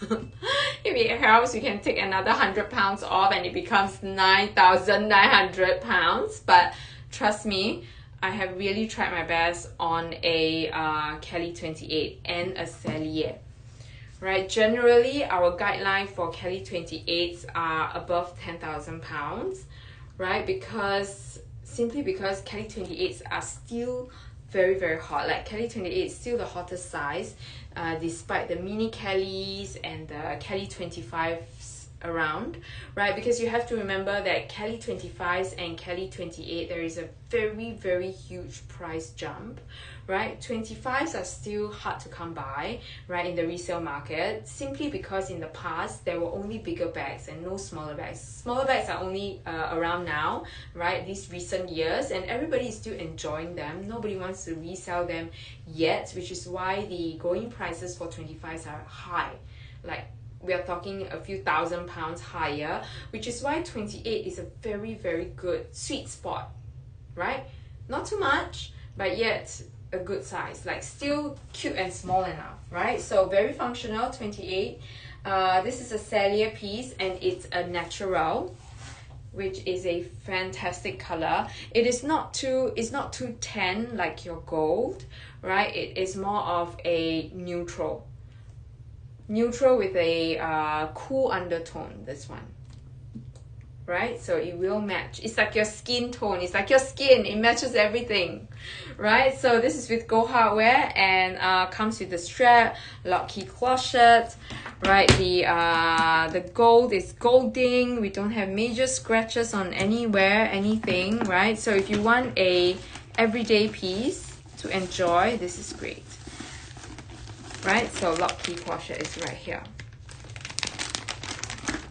if it helps, you can take another £100 off and it becomes 9,900 pounds. But trust me, I have really tried my best on a Kelly 28 and a Cellier. Right, generally our guideline for Kelly 28s are above £10,000, right? Because simply because Kelly 28s are still very hot. Like Kelly 28 is still the hottest size, despite the mini Kellys and the Kelly 25s around, right? Because you have to remember that Kelly 25s and Kelly 28, there is a very huge price jump, right? 25s are still hard to come by, right, in the resale market, simply because in the past there were only bigger bags and no smaller bags. Smaller bags are only around now, right, these recent years, and everybody is still enjoying them. Nobody wants to resell them yet, which is why the going prices for 25s are high. Like, we are talking a few £1,000s higher, which is why 28 is a very good sweet spot, right? Not too much, but yet a good size, like still cute and small enough, right? So very functional, 28. This is a Celia piece, and it's a natural, which is a fantastic color. It's not too tan like your gold, right? It is more of a neutral with a cool undertone, this one, right? So it will match. It's like your skin tone. It's like your skin. It matches everything, right? So this is with gold hardware, and comes with the strap, lock key clochette, right? The gold is golding. We don't have major scratches on anything, right? So if you want a everyday piece to enjoy, this is great. Right, so lock key clochette is right here.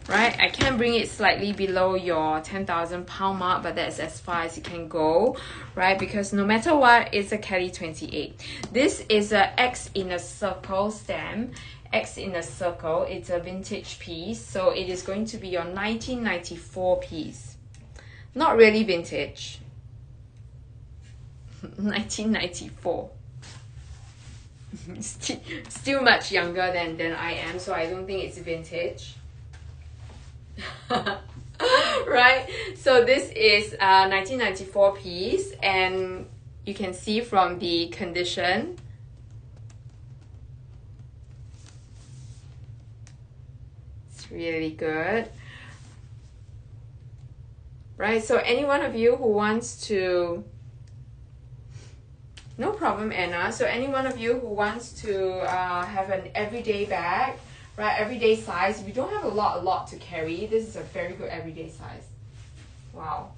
Right, I can bring it slightly below your 10,000 pound mark, but that's as far as it can go, right? Because no matter what, it's a Kelly 28. This is a X in a circle stem. X in a circle. It's a vintage piece, so it is going to be your 1994 piece. Not really vintage. 1994. Still much younger than I am, so I don't think it's vintage. Right, so this is a 1994 piece, and you can see from the condition, it's really good, right? So any one of you who wants to, no problem, Anna. So any one of you who wants to have an everyday bag, right, everyday size, we don't have a lot to carry. This is a very good everyday size. Wow.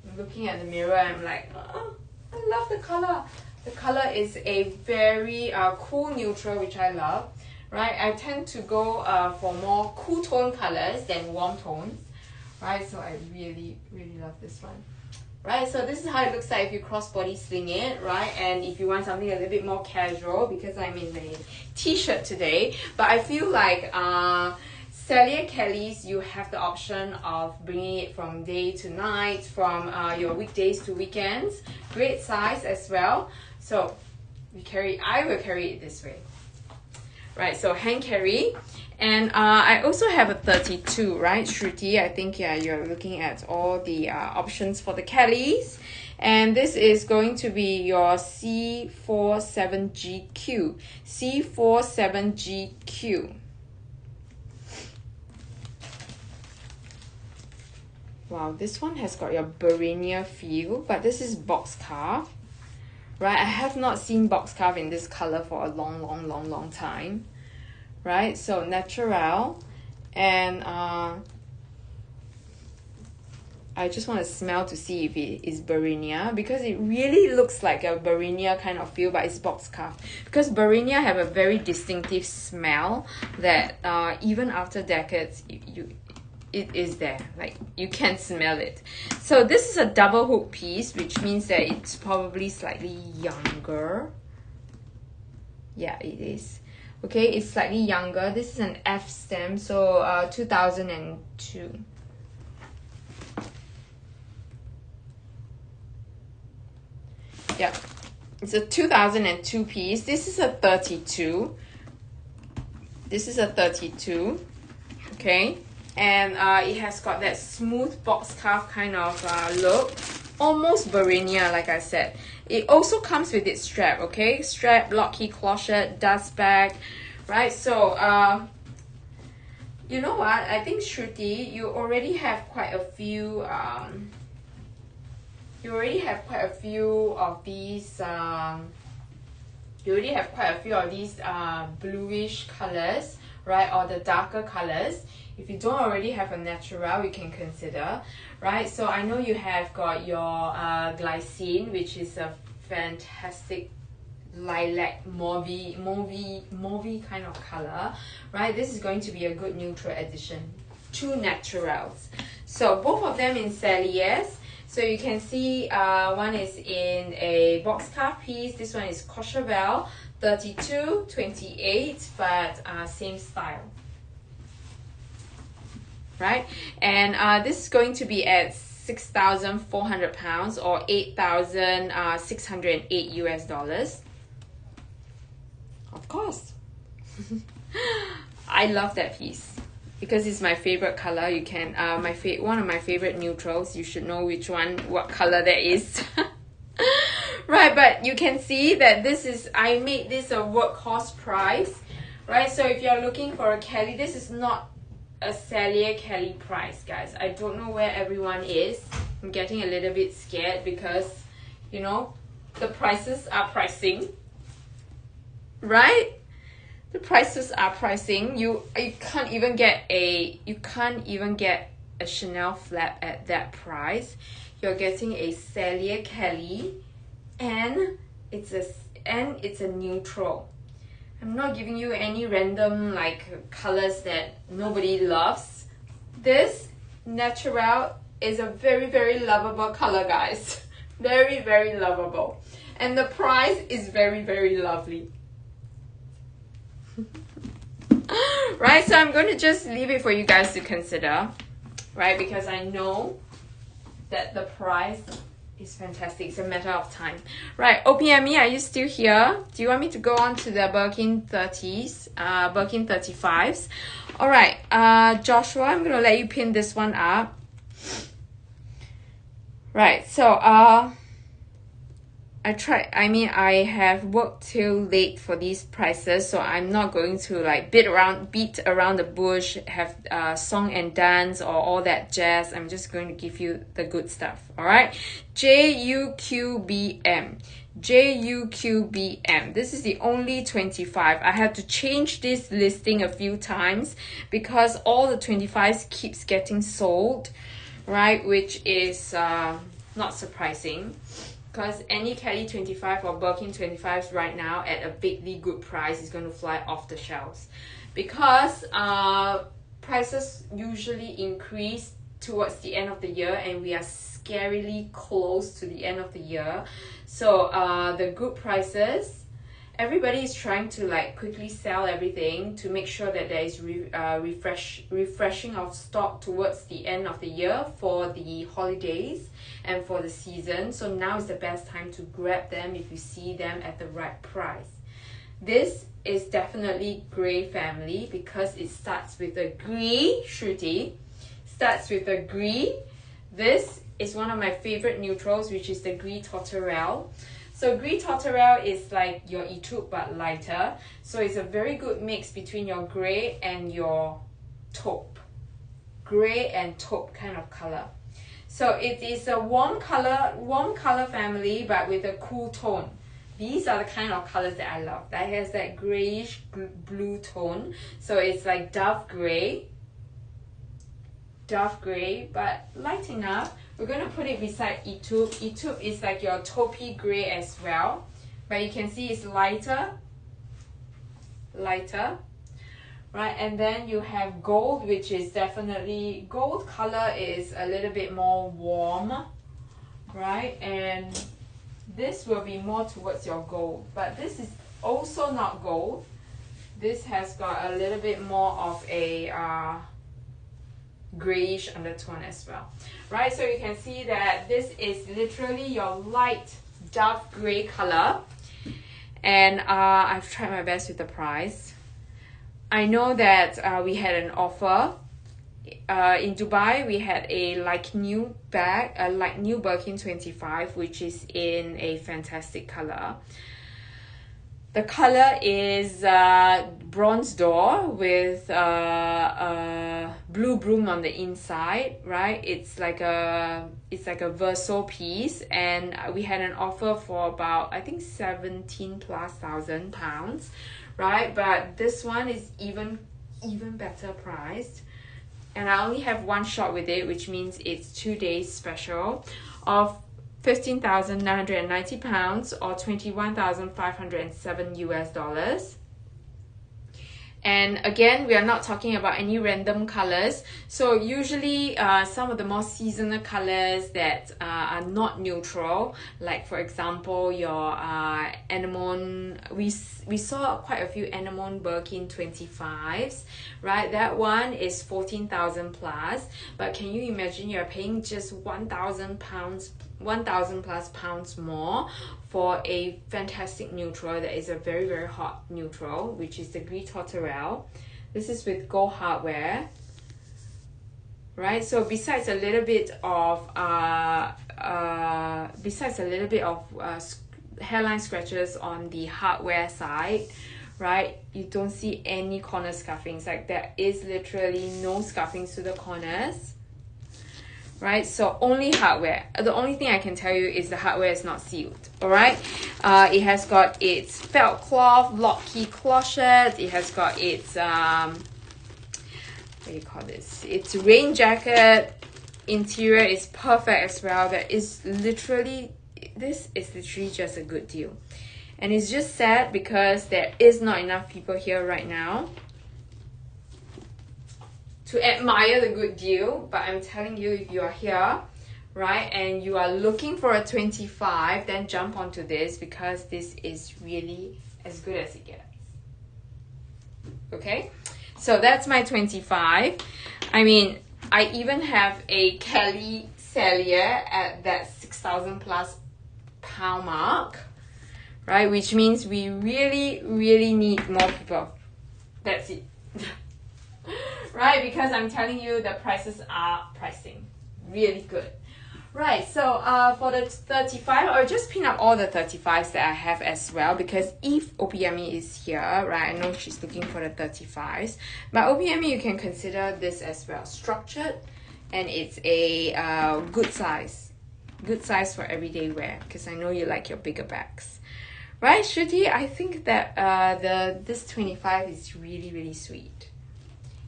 I'm looking at the mirror, I'm like, oh, I love the color. The color is a very cool neutral, which I love, right? I tend to go for more cool tone colors than warm tones, right? So I really love this one. Right, so this is how it looks like if you crossbody sling it, right? And if you want something a little bit more casual, because I'm in a t-shirt today, but I feel like Celia Kellys, you have the option of bringing it from day to night, from your weekdays to weekends. Great size as well. So I will carry it this way. Right, so hand carry. And I also have a 32, right, Shruti? I think, yeah, you're looking at all the options for the Kellys. And this is going to be your C47GQ. C47GQ. Wow, this one has got your Barinia feel, but this is box carve. Right, I have not seen box carve in this color for a long time. Right, so natural, and I just want to smell to see if it is Barinia, because it really looks like a Barinia kind of feel, but it's box carve. Because Barinia have a very distinctive smell that even after decades, it is there, like you can smell it. So this is a double hook piece, which means that it's probably slightly younger. Yeah, it is. Okay, it's slightly younger. This is an F stem, so 2002. Yeah, it's a 2002 piece. This is a 32. This is a 32. Okay, and it has got that smooth box carve kind of look, almost Barinia, like I said. It also comes with its strap, okay? Strap, lock key clochette, dust bag, right? So, you know what? I think, Shruti, you already have quite a few you already have quite a few of these bluish colors, right, or the darker colors. If you don't already have a natural, you can consider, right? So I know you have got your glycine, which is a fantastic lilac mauvey kind of color, right? This is going to be a good neutral addition to naturals. So both of them in Celliers. So you can see one is in a boxcar piece. This one is Courchevel, 32, 28, but same style, right? And this is going to be at 6,400 pounds or 8,608 US dollars. Of course. I love that piece because it's my favorite color. You can one of my favorite neutrals. You should know what color that is. Right, but you can see that I made this a workhorse price, right? So if you're looking for a Kelly, this is not a Cellier Kelly price, guys. I don't know where everyone is. I'm getting a little bit scared because, you know, the prices are pricing, right? The prices are pricing. You can't even get a Chanel flap at that price. You're getting a Cellier Kelly, and it's a neutral. I'm not giving you any random like colors that nobody loves. This natural is a very, very lovable color, guys. Very, very lovable. And the price is very, very lovely. Right, so I'm going to just leave it for you guys to consider, right? Because I know that the price is fantastic. It's a matter of time. Right, OPME, are you still here? Do you want me to go on to the Birkin 30s, Birkin 35s? All right, Joshua, I'm going to let you pin this one up. Right, so I have worked till late for these prices, so I'm not going to like beat around the bush, have song and dance or all that jazz. I'm just going to give you the good stuff. All right, JUQBM. This is the only 25. I had to change this listing a few times because all the 25s keeps getting sold, right? Which is not surprising, because any Kelly 25 or Birkin 25s right now at a bigly good price is going to fly off the shelves, because prices usually increase towards the end of the year, and we are scarily close to the end of the year. So the good prices, everybody is trying to like quickly sell everything to make sure that there is refreshing of stock towards the end of the year for the holidays and for the season. So now is the best time to grab them if you see them at the right price. This is definitely grey family because it starts with a gris. Shruti starts with a gris. This is one of my favorite neutrals, which is the Gris Tourterelle. So Gris Tourterelle is like your Etude but lighter. So it's a very good mix between your grey and your taupe. Grey and taupe kind of color. So it is a warm color family, but with a cool tone. These are the kind of colors that I love. That has that grayish blue tone. So it's like dove gray, but light enough. We're going to put it beside Etude. Etude is like your taupey gray as well, but you can see it's lighter, right? And then you have gold, which is definitely, gold color is a little bit more warm, right? And this will be more towards your gold, but this is also not gold. This has got a little bit more of a grayish undertone as well, right? So you can see that this is literally your light dove gray color, and I've tried my best with the price. I know that we had an offer in Dubai. We had a like new bag, a like new Birkin 25, which is in a fantastic color. The color is bronze door with blue broom on the inside, right? It's like a Verso piece, and we had an offer for about, I think, 17,000+ pounds, right? But this one is even better priced, and I only have one shot with it, which means it's 2 days special of 15,990 pounds or 21,507 US dollars. And again, we are not talking about any random colors. So usually some of the more seasonal colors that are not neutral, like for example your anemone, we saw quite a few anemone Birkin 25s, right? That one is 14,000 plus, but can you imagine you're paying just 1,000 plus pounds more for a fantastic neutral that is a very, very hot neutral, which is the Gris Tourterelle. This is with gold hardware, right? So besides a little bit of hairline scratches on the hardware side, right, you don't see any corner scuffings. Like, there is literally no scuffings to the corners, right? So only hardware. The only thing I can tell you is the hardware is not sealed, all right? It has got its felt cloth lock key clochette. It has got its what do you call this, its rain jacket. Interior is perfect as well. This is literally just a good deal, and it's just sad because there is not enough people here right now to admire the good deal. But I'm telling you, if you are here, right, and you are looking for a 25, then jump onto this, because this is really as good as it gets. Okay, so that's my 25. I mean, I even have a Kelly Cellier at that 6,000 plus pound mark, right, which means we really, really need more people. That's it. Right, because I'm telling you, the prices are pricing really good. Right, so for the 35, I'll just pin up all the 35s that I have as well, because if OPME is here, right, I know she's looking for the 35s. But OPME, you can consider this as well, structured, and it's a good size for everyday wear, because I know you like your bigger bags. Right, Shruti, I think that this 25 is really, really sweet.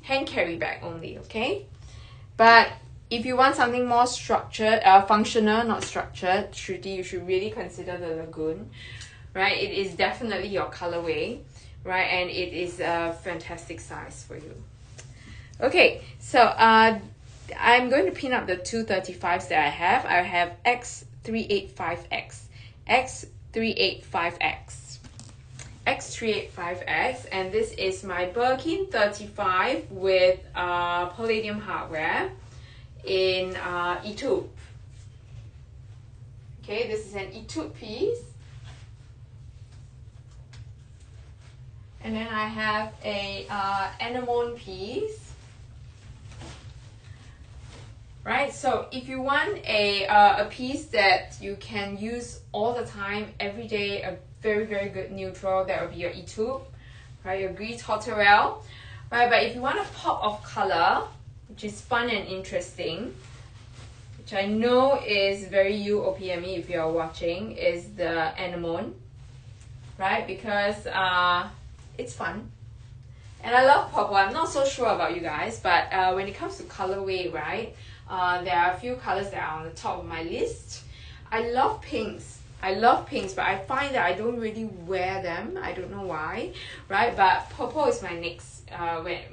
Hand carry bag only, okay? But if you want something more structured, functional, not structured, Shruti, you should really consider the Lagoon, right? It is definitely your colorway, right? And it is a fantastic size for you. Okay, so I'm going to pin up the two 35s that I have. I have X385X, X385X. X385X, and this is my Birkin 35 with palladium hardware in etude. Okay, this is an etude piece. And then I have a anemone piece. Right, so if you want a piece that you can use all the time, every day, a very, very good neutral, that would be your etude, right, your Gris Tourterelle, right? But if you want a pop of color, which is fun and interesting, which I know is very you OPME if you are watching, is the anemone, right? Because it's fun. And I love purple. I'm not so sure about you guys, but when it comes to colorway, right, there are a few colors that are on the top of my list. I love pinks, but I find that I don't really wear them. I don't know why, right? But purple is my next,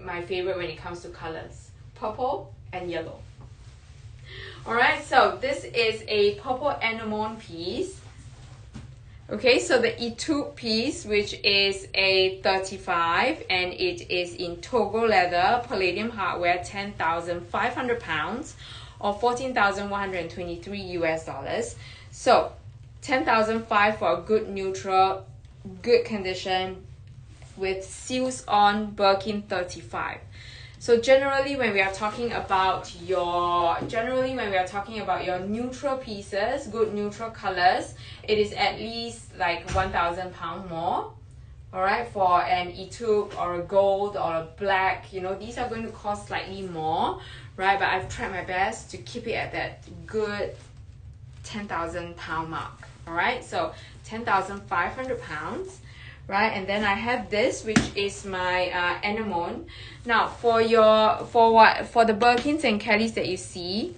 my favorite when it comes to colors. Purple and yellow. Alright, so this is a purple anemone piece. Okay, so the etude piece, which is a 35, and it is in Togo leather, palladium hardware, 10,500 pounds, or 14,123 US dollars. So 10,500 for a good neutral, good condition, with seals on Birkin 35. So generally when we are talking about your neutral pieces, good neutral colors, it is at least like 1,000 pounds more, all right, for an etude or a gold or a black, you know, these are going to cost slightly more, right? But I've tried my best to keep it at that good 10,000 pound mark, all right? So 10,500 pounds, right? And then I have this, which is my anemone. Now for the Birkins and Kellys that you see,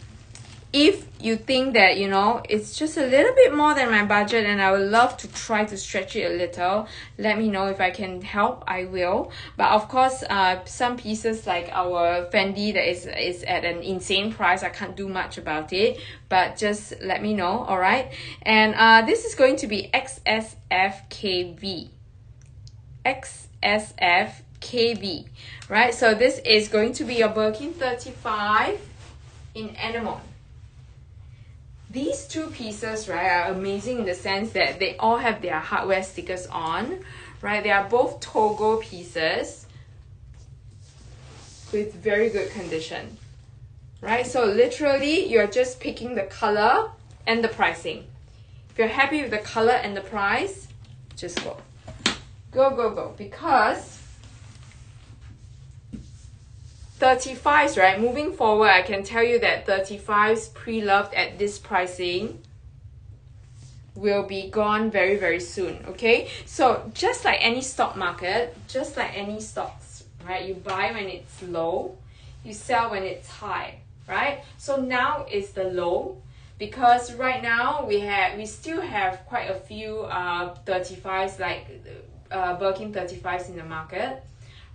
if you think that, you know, it's just a little bit more than my budget and I would love to try to stretch it a little, let me know. If I can help, I will. But of course, some pieces like our Fendi that is at an insane price, I can't do much about it, but just let me know, all right? And this is going to be XSFKV. XSFKV, right? So this is going to be your Birkin 35 in anemone. These two pieces, right, are amazing in the sense that they all have their hardware stickers on, right? They are both Togo pieces with very good condition, right? So literally, you're just picking the color and the pricing. If you're happy with the color and the price, just go. Go, go, go. Because 35s, right? Moving forward, I can tell you that 35s pre-loved at this pricing will be gone very, very soon, okay? So just like any stock market, just like any stocks, right? You buy when it's low, you sell when it's high, right? So now is the low, because right now we still have quite a few 35s, like Birkin 35s in the market,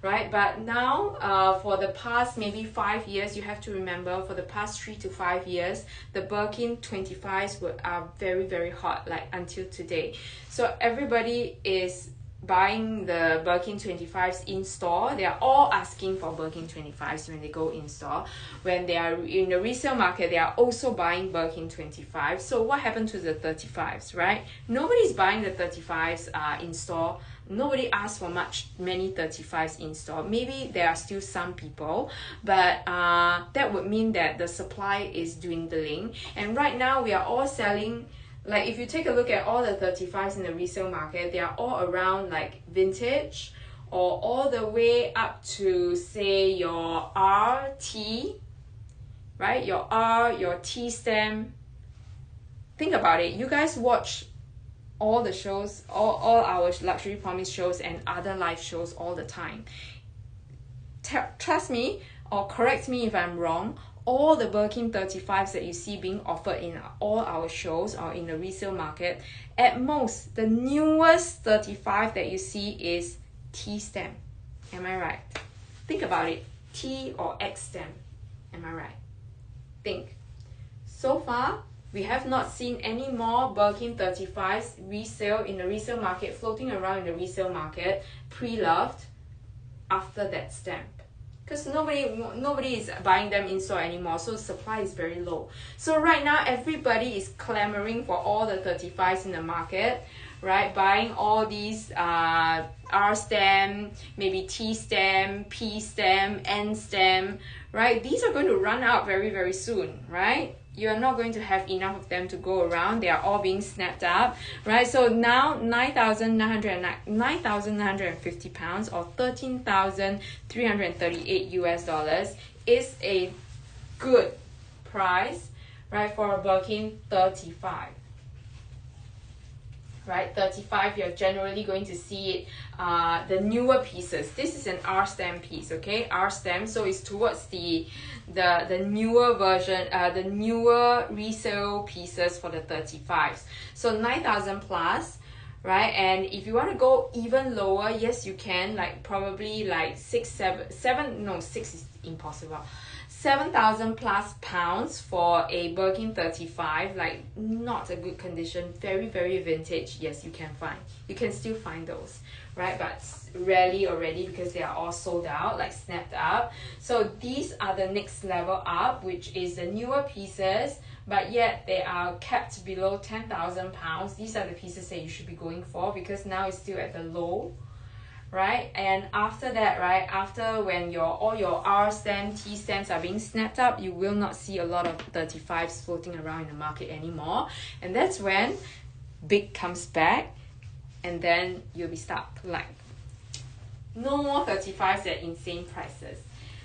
right? But now for the past maybe 5 years, you have to remember, for the past 3 to 5 years, the Birkin 25s are very, very hot, like until today. So everybody is buying the Birkin 25s in store. They are all asking for Birkin 25s when they go in store. When they are in the resale market, they are also buying Birkin 25s. So what happened to the 35s, right? Nobody's buying the 35s in store. Nobody asked for many 35s in store. Maybe there are still some people, but that would mean that the supply is dwindling. And right now we are all selling, like if you take a look at all the 35s in the resale market, they are all around like vintage, or all the way up to say your RT, right? Your R, your T stem. Think about it. You guys watch all the shows, all our Luxury Promise shows and other live shows all the time. Trust me, or correct me if I'm wrong, all the Birkin 35s that you see being offered in all our shows or in the resale market, at most, the newest 35 that you see is T stem. Am I right? Think about it. T or X stem. Am I right? Think. So far, we have not seen any more Birkin 35s resale in the resale market, floating around in the resale market, pre-loved after that stamp. Because nobody is buying them in store anymore, so supply is very low. So right now, everybody is clamoring for all the 35s in the market, right? Buying all these R stem, maybe T stem, P stem, N stem, right? These are going to run out very, very soon, right? You are not going to have enough of them to go around. They are all being snapped up, right? So now 9,950 pounds or 13,338 US dollars is a good price, right, for a Birkin 35. Right, 35, you're generally going to see it, the newer pieces. This is an R stem piece, okay? R stem, so it's towards the newer version, the newer resale pieces for the 35s. So 9,000 plus, right? And if you want to go even lower, yes, you can, like probably like 6 is impossible. 7,000 plus pounds for a Birkin 35, like not a good condition, very, very vintage. Yes, you can still find those, right? But rarely already, because they are all sold out, like snapped up. So these are the next level up, which is the newer pieces, but yet they are kept below 10,000 pounds. These are the pieces that you should be going for, because now it's still at the low, right? And after that, right, after when all your R stem, T stems are being snapped up, you will not see a lot of 35s floating around in the market anymore. And that's when big comes back, and then you'll be stuck. Like No more 35s at insane prices.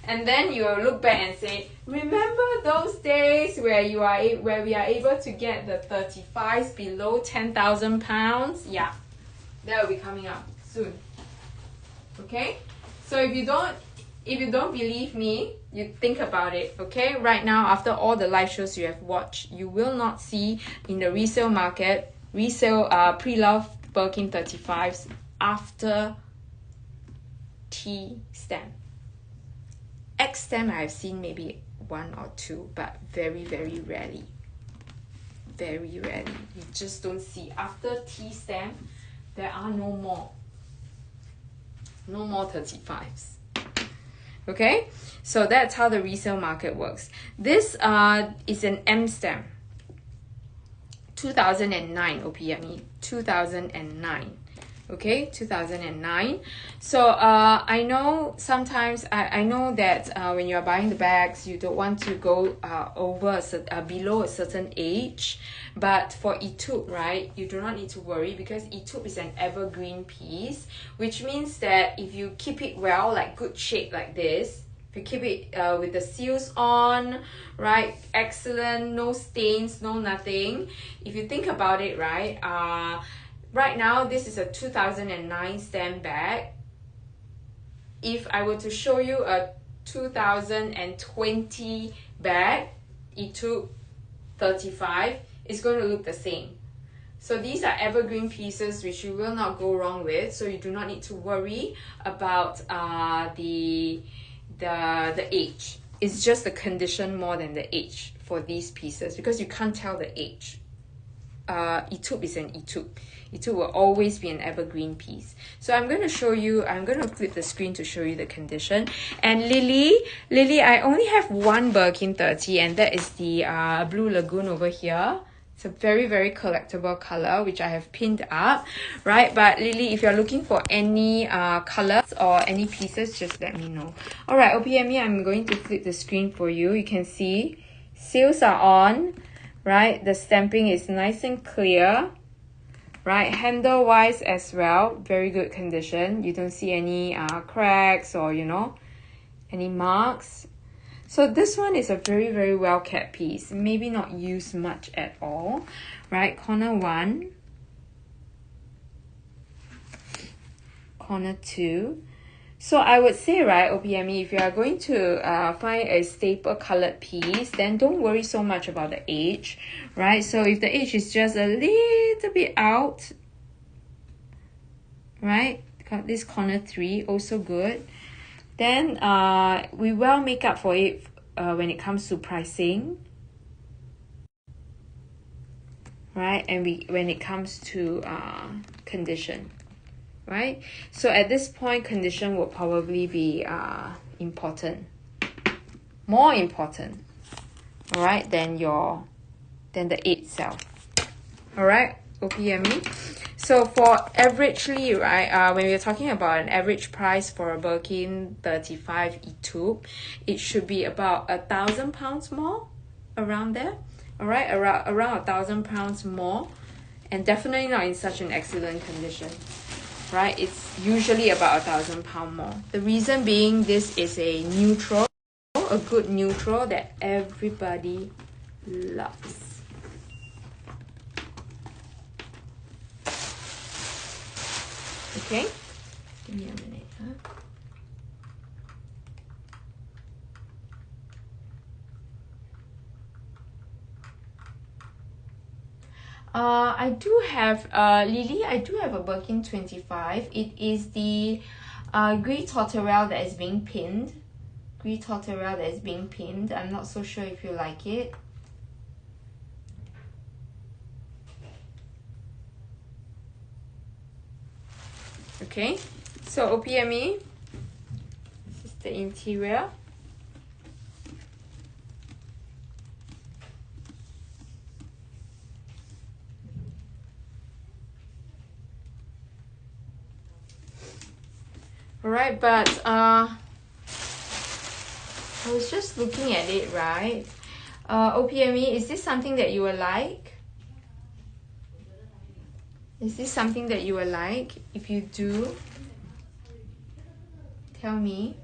And then you will look back and say, remember those days where we are able to get the 35s below £10,000? Yeah, that will be coming up soon. Okay, so if you don't believe me, you think about it. Okay, right now, after all the live shows you have watched, you will not see in the resale market pre-love Birkin 35s after T stamp. X stamp I have seen maybe one or two, but very, very rarely. Very rarely. You just don't see. After T stamp, there are no more 35s. Okay, so that's how the resale market works. This is an M stamp, 2009 OPME, 2009. Okay, 2009. So I know sometimes I know that when you are buying the bags, you don't want to go below a certain age. But for Etude, right, you do not need to worry because Etude is an evergreen piece, which means that if you keep it well, like good shape like this, if you keep it with the seals on, right, excellent, no stains, no nothing. If you think about it, right, right now, this is a 2009 stamp bag. If I were to show you a 2020 bag, Etude 35, it's going to look the same. So these are evergreen pieces which you will not go wrong with. So you do not need to worry about the age. It's just the condition more than the age for these pieces because you can't tell the age. Etude is an Etude. Etude will always be an evergreen piece. So I'm going to flip the screen to show you the condition. And Lily, I only have one Birkin 30 and that is the Blue Lagoon over here. It's a very, very collectible color which I have pinned up, right? But Lily, if you're looking for any colors or any pieces, just let me know. Alright, OPME, I'm going to flip the screen for you. You can see seals are on, right? The stamping is nice and clear. Right, handle wise as well, very good condition. You don't see any cracks or any marks. So this one is a very, very well kept piece, maybe not used much at all. Right, corner 1, corner 2. So I would say, right, OPME, if you are going to find a staple colored piece, then don't worry so much about the age, right? So if the age is just a little bit out, right? Got this corner 3, also good. Then we will make up for it when it comes to pricing, right? And when it comes to condition. Right, so at this point, condition will probably be important, more important, all right, than the age itself. All right, OPME. So for averagely, right, when we're talking about an average price for a Birkin 35 Etude, it should be about £1,000 more, around there. All right, around £1,000 more, and definitely not in such an excellent condition. Right, it's usually about £1,000 more. The reason being, this is a neutral, a good neutral that everybody loves. Okay, give me a minute. I do have Lily. I do have a Birkin 25. It is the grey tortoiselle that is being pinned. Grey tortoiselle that is being pinned. I'm not so sure if you like it. Okay, so OPME, this is the interior. Alright, but I was just looking at it, right? OPME, is this something that you will like? Is this something that you will like? If you do, tell me.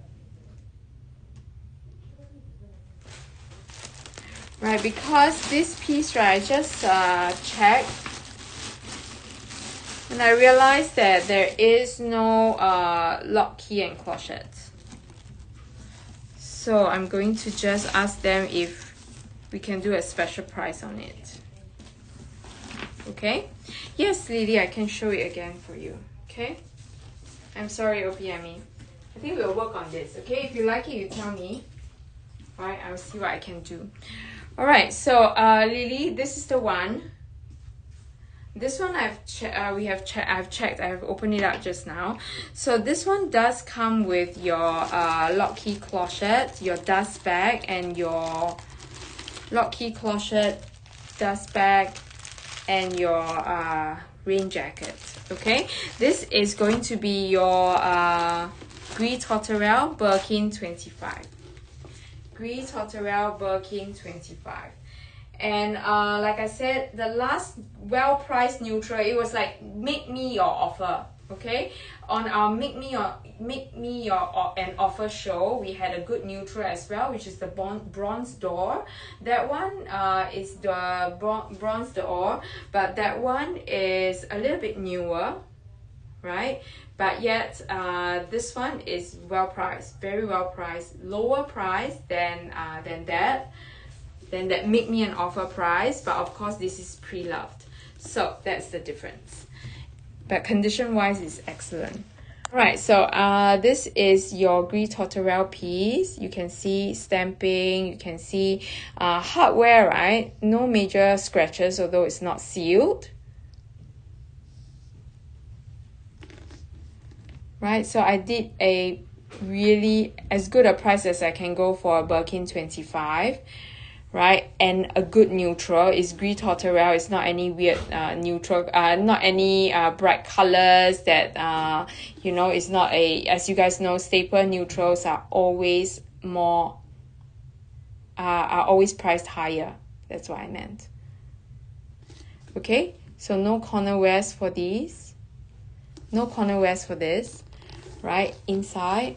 Right, because this piece, right, I just checked and I realized that there is no lock key and clochette. So I'm going to just ask them if we can do a special price on it. Okay? Yes, Lily, I can show it again for you. Okay? I'm sorry, OPME. I think we'll work on this. Okay? If you like it, you tell me. Alright, I'll see what I can do. Alright, so Lily, this is the one. This one I've checked. I have opened it up just now. So this one does come with your lock key clochette, your dust bag, and your lock key clochette, dust bag, and your rain jacket. Okay, this is going to be your Gris Tourterelle Birkin 25. Gris Tourterelle Birkin 25. And like I said, the last well-priced neutral, it was like make me your offer. Okay, on our make me your an offer show, we had a good neutral as well, which is the bronze door. That one is the bronze door, but that one is a little bit newer, right? But yet this one is well priced, very well priced, lower price than that make me an offer price, but of course this is pre-loved, so that's the difference. But condition wise is excellent. Right, so this is your Gris Tourterelle piece. You can see stamping, you can see hardware, right? No major scratches, although it's not sealed. Right, so I did a really as good a price as I can go for a Birkin 25. Right, and a good neutral is Gris Tourterelle. It's not any weird neutral, not any bright colors that you know, it's not a, as you guys know, staple neutrals are always more are always priced higher. That's what I meant. Okay, so no corner wears for these, no corner wears for this. Right, inside,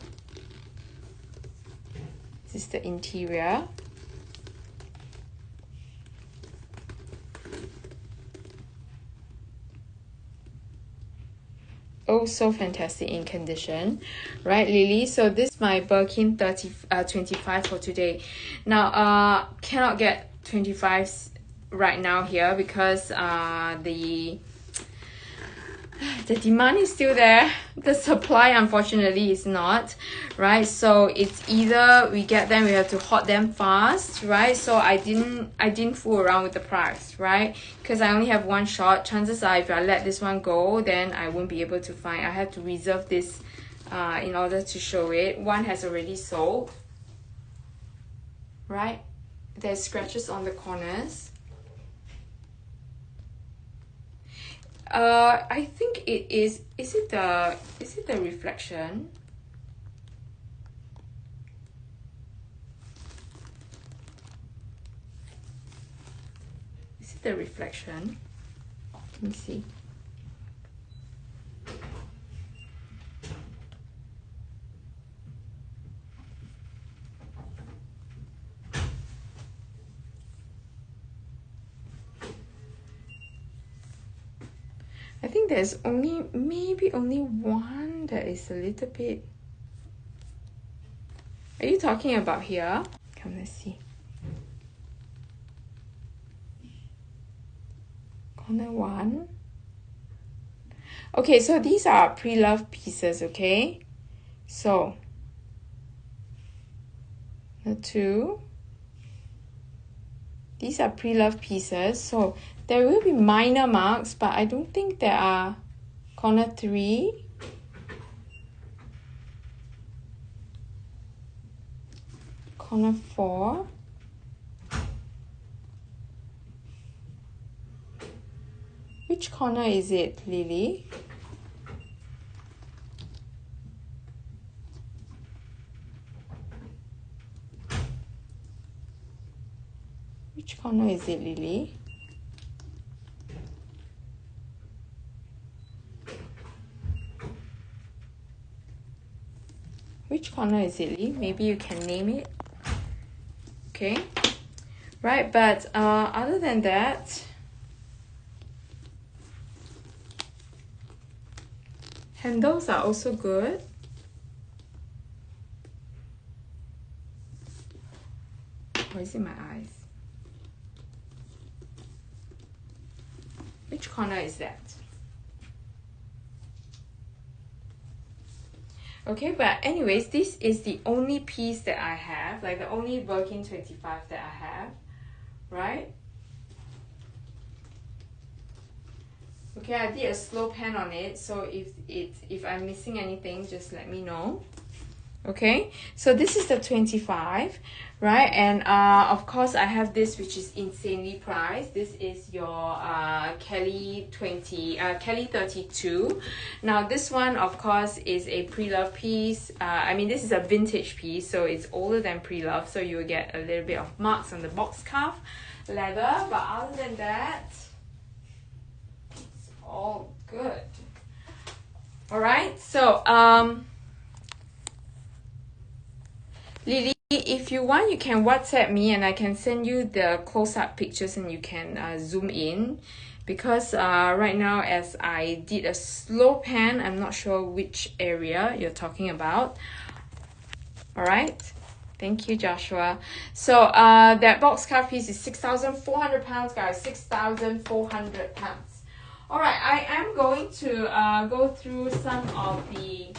this is the interior. Oh, so fantastic in condition, right, Lily? So this is my Birkin 25 for today. Now cannot get 25s right now here because the demand is still there, the supply unfortunately is not, right? So it's either we get them, we have to hot them fast, right? So I didn't fool around with the price, right? Because I only have one shot. Chances are if I let this one go, then I won't be able to find. I have to reserve this in order to show it. One has already sold, right? There's scratches on the corners. I think it is. Is it the reflection? Is it the reflection? Let me see. I think there's maybe only one that is a little bit. Are you talking about here? Come, let's see. Corner one. Okay, so these are pre-loved pieces, okay? So, the two. These are pre-loved pieces, so there will be minor marks, but I don't think there are. Corner 3. Corner 4. Which corner is it, Lily? Which corner is it, Lily? Which corner is it, Lee? Maybe you can name it. Okay. Right, but other than that, handles are also good. Why is it my eyes? Which corner is that? Okay, but anyways, this is the only piece that I have, like the only Birkin 25 that I have, right? Okay, I did a slow pan on it, so if I'm missing anything, just let me know. Okay, so this is the 25, right? And of course I have this, which is insanely priced. This is your Kelly 32. Now this one of course is a pre-love piece. I mean, this is a vintage piece, so it's older than pre-love, so you will get a little bit of marks on the box cuff leather, but other than that, it's all good. All right, so Lily, if you want, you can WhatsApp me and I can send you the close-up pictures and you can zoom in, because right now as I did a slow pan, I'm not sure which area you're talking about. All right, thank you, Joshua. So that box cuff piece is 6,400 pounds, guys. 6,400 pounds. All right, I am going to go through some of the...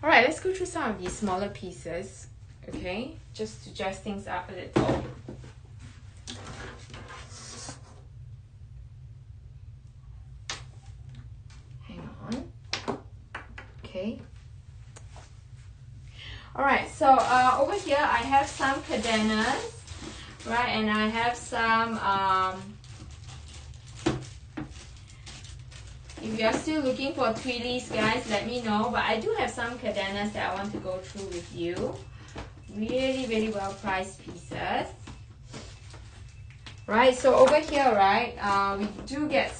All right, let's go through some of these smaller pieces, okay? Just to jazz things up a little. Hang on. Okay. All right, so over here I have some cadenas, right? And I have some... if you are still looking for Twillies, guys, let me know. But I do have some cadenas that I want to go through with you. Really, really well priced pieces. Right, so over here, right, we do get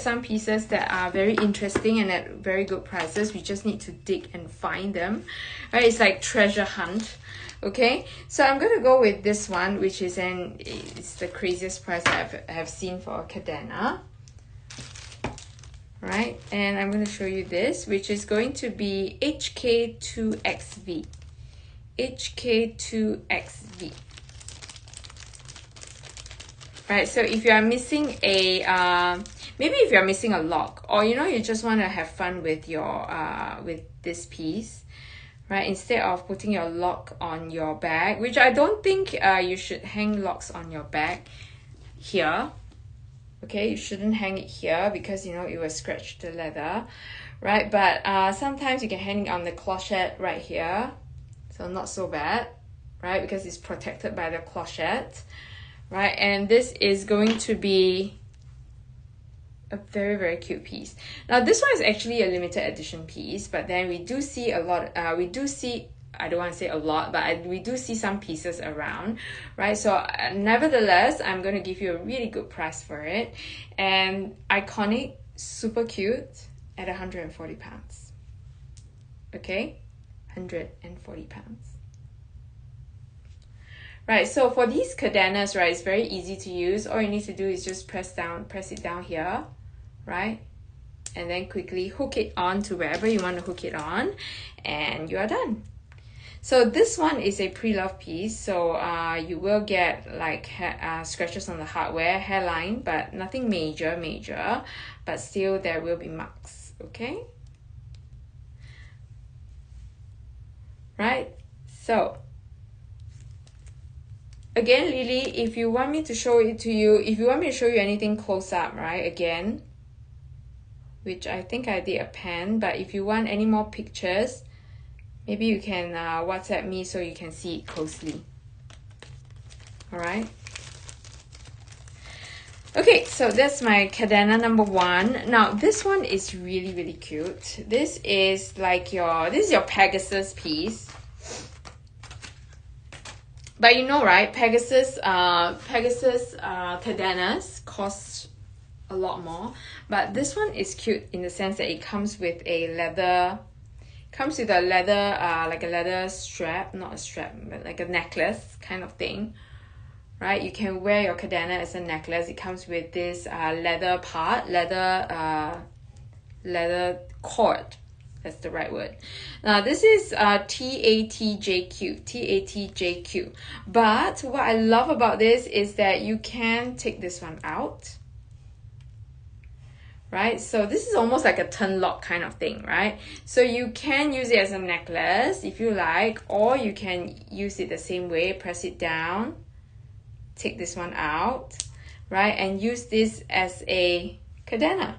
some pieces that are very interesting and at very good prices. We just need to dig and find them. Right, it's like treasure hunt. Okay, so I'm gonna go with this one, which is it's the craziest price I have seen for a cadena. Right, and I'm gonna show you this, which is going to be HK2XV. HK2XV. Right, so if you are missing a maybe if you're missing a lock, or you just want to have fun with your with this piece, right? Instead of putting your lock on your bag, which I don't think you should hang locks on your bag here. Okay, you shouldn't hang it here because it will scratch the leather, right? But sometimes you can hang it on the clochette right here, so not so bad, right? Because it's protected by the clochette, right? And this is going to be a very, very cute piece. Now this one is actually a limited edition piece, but then we do see a lot, I don't want to say a lot, but we do see some pieces around, right? So nevertheless, I'm going to give you a really good price for it. And iconic, super cute at 140 pounds. Okay, 140 pounds. Right, so for these cadenas, right, it's very easy to use. All you need to do is just press it down here, right? And then quickly hook it on to wherever you want to hook it on, and you are done. So this one is a pre-love piece, so you will get like scratches on the hardware, hairline, but nothing major, but still there will be marks, okay? Right, so again, Lily, if you want me to show it to you, if you want me to show you anything close up, right, again, which I think I did a pan, but if you want any more pictures, maybe you can WhatsApp me so you can see it closely. All right. Okay, so that's my cadena number 1. Now this one is really, really cute. This is like this is your Pegasus piece. But right, Pegasus cadenas cost a lot more. But this one is cute in the sense that it comes with a leather, like a leather strap, not a strap, but like a necklace kind of thing, right? You can wear your Kadena as a necklace. It comes with this leather cord. That's the right word. Now this is TATJQ. But what I love about this is that you can take this one out, right? So this is almost like a turn lock kind of thing, right? So you can use it as a necklace if you like, or you can use it the same way, press it down, take this one out, right? And use this as a Kadena.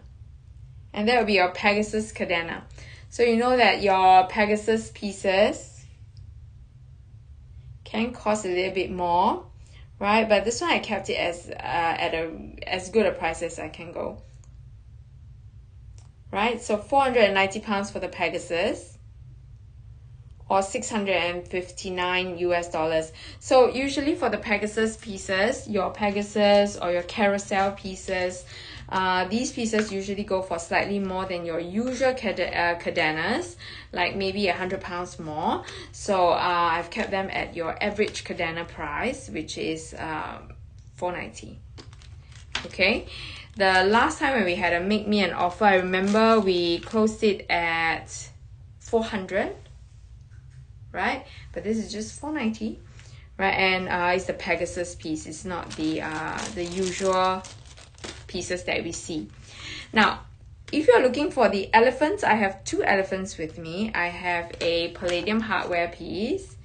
And that will be your Pegasus Kadena. So you know that your Pegasus pieces can cost a little bit more, right? But this one I kept it as at as good a price as I can go, right? So £490 for the Pegasus, or $659 US. So usually for the Pegasus pieces, your Pegasus or your carousel pieces, these pieces usually go for slightly more than your usual Kadenas, like maybe £100 more. So I've kept them at your average Kadena price, which is $490. Okay, the last time when we had a Make Me an Offer, I remember we closed it at $400, right? But this is just $490, right? And it's the Pegasus piece. It's not the usual pieces that we see. Now, if you're looking for the elephants, I have two elephants with me. I have a palladium hardware piece,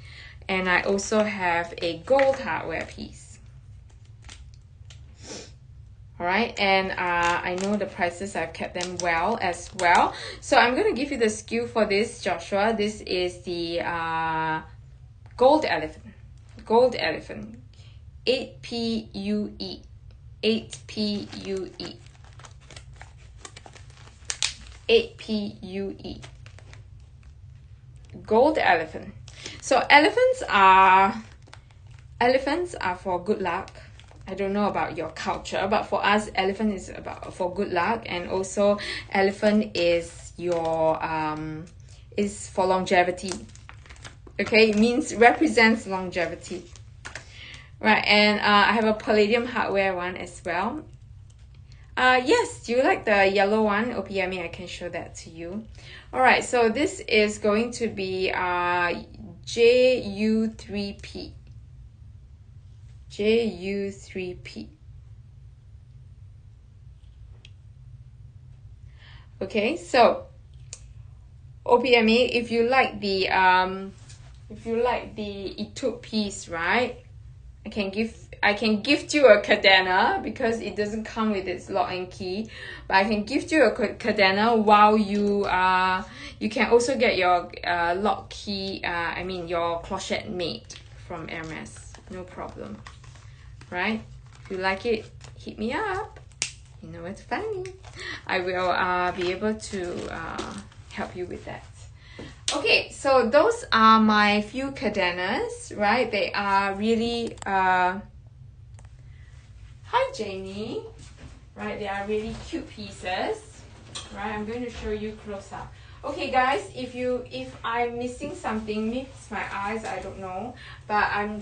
and I also have a gold hardware piece. All right, and I know the prices, I've kept them well as well. So I'm going to give you the SKU for this, Joshua. This is the gold elephant, 8PUE. 8PUE. Gold elephant. So elephants are for good luck. I don't know about your culture, but for us, elephant is for good luck, and also elephant is your is for longevity. Okay, it represents longevity. Right, and I have a palladium hardware one as well. Yes, do you like the yellow one? OPME, I can show that to you. All right, so this is going to be JU3P. JU3P. Okay, so OPME, if you like the Etude piece, right? I can gift you a Kadena because it doesn't come with its lock and key, but I can gift you a Kadena while you can also get your lock key, your clochette made from Hermes, no problem, right? If you like it, hit me up, you know where to find me. I will be able to help you with that. Okay, so those are my few Kadenas, right? They are really hi Janie, right? They are really cute pieces, right? I'm going to show you close up. Okay guys, if I'm missing something, maybe it's my eyes, I don't know, but I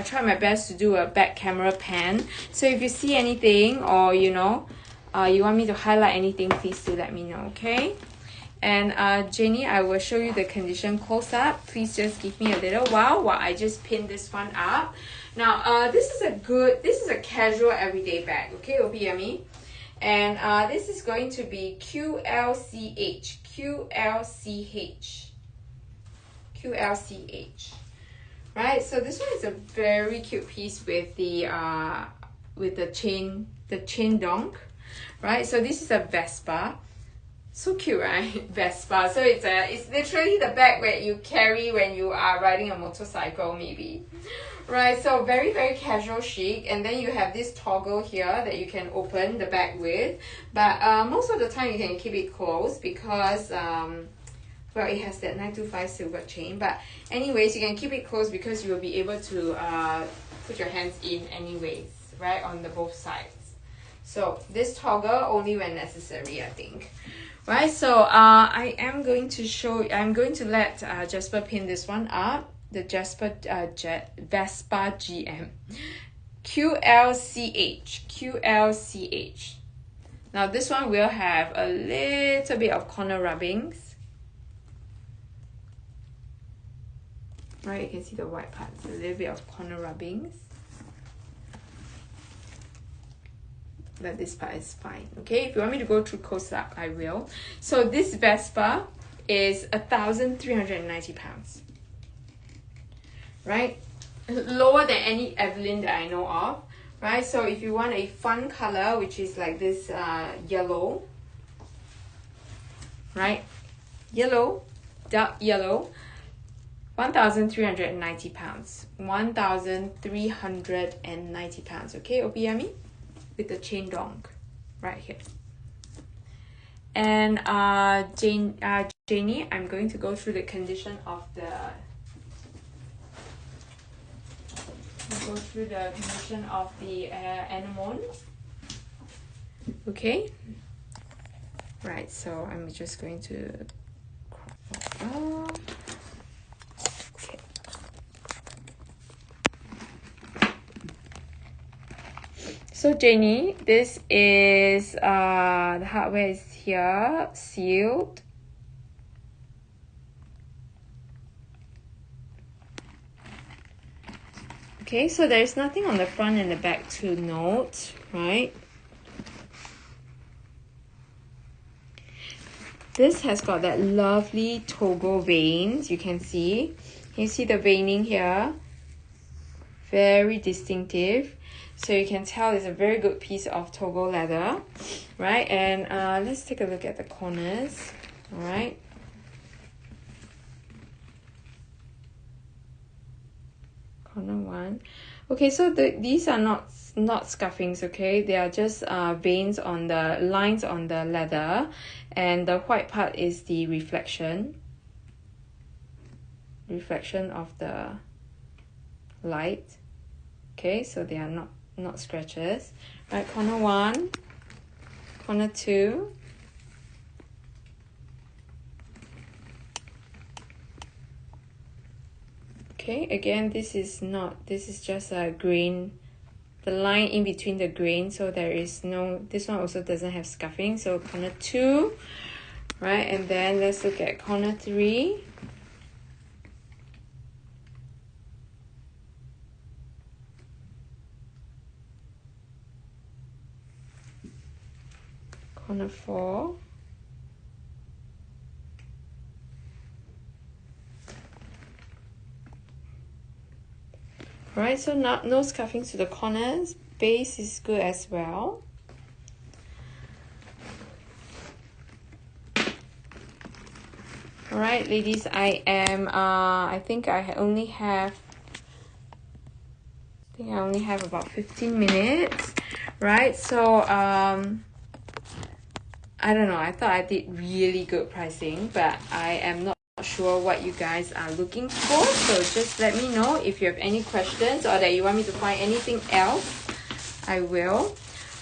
tried my best to do a back camera pan. So if you see anything, or you want me to highlight anything, please do let me know, okay? And Jenny, I will show you the condition close up. Please just give me a little while I just pin this one up. Now, this is a casual everyday bag, okay, OPME? And this is going to be QLCH, right? So this one is a very cute piece with the chain donk, right? So this is a Vespa. So cute, right? Vespa. So it's literally the bag that you carry when you are riding a motorcycle, maybe. Right, so very, very casual chic. And then you have this toggle here that you can open the bag with. But most of the time you can keep it closed because, well, it has that 925 silver chain. But anyways, you can keep it closed because you will be able to put your hands in anyways, right, on the both sides. So this toggle only when necessary, I think. Right, so I'm going to let Jasper pin this one up. The Jasper Vespa GM. QLCH. Now this one will have a little bit of corner rubbings. Right, you can see the white parts, a little bit of corner rubbings. But this part is fine. Okay, if you want me to go through close-up, I will. So this Vespa is 1,390 pounds. Right? Lower than any Evelyn that I know of. Right? So if you want a fun color, which is like this yellow. Right? Yellow, dark yellow. 1,390 pounds. 1,390 pounds. Okay, Opiyami? With the chain dong right here. And Janie, I'm going to go through the condition of the anemone. Okay. Right, so I'm just going to crop that off. Okay. So Janie, this is the hardware is here, sealed. Okay, so there's nothing on the front and the back to note, right? This has got that lovely Togo veins, you can see. Can you see the veining here? Very distinctive. So you can tell it's a very good piece of Togo leather, right? And let's take a look at the corners, all right? Corner one. Okay, so these are not scuffings, okay? They are just veins on the lines on the leather, and the white part is the reflection of the light. Okay, so they are not scratches. Right, corner one, corner two. Okay, again, this is just a grain, the line in between the grain, so there is no, this one also doesn't have scuffing. So corner two, right? And then let's look at corner three. Corner four. Alright, so no scuffing to the corners. Base is good as well. Alright, ladies, I think I only have about 15 minutes, right? So I don't know, I thought I did really good pricing, but I am not sure what you guys are looking for. So just let me know if you have any questions or that you want me to find anything else. I will.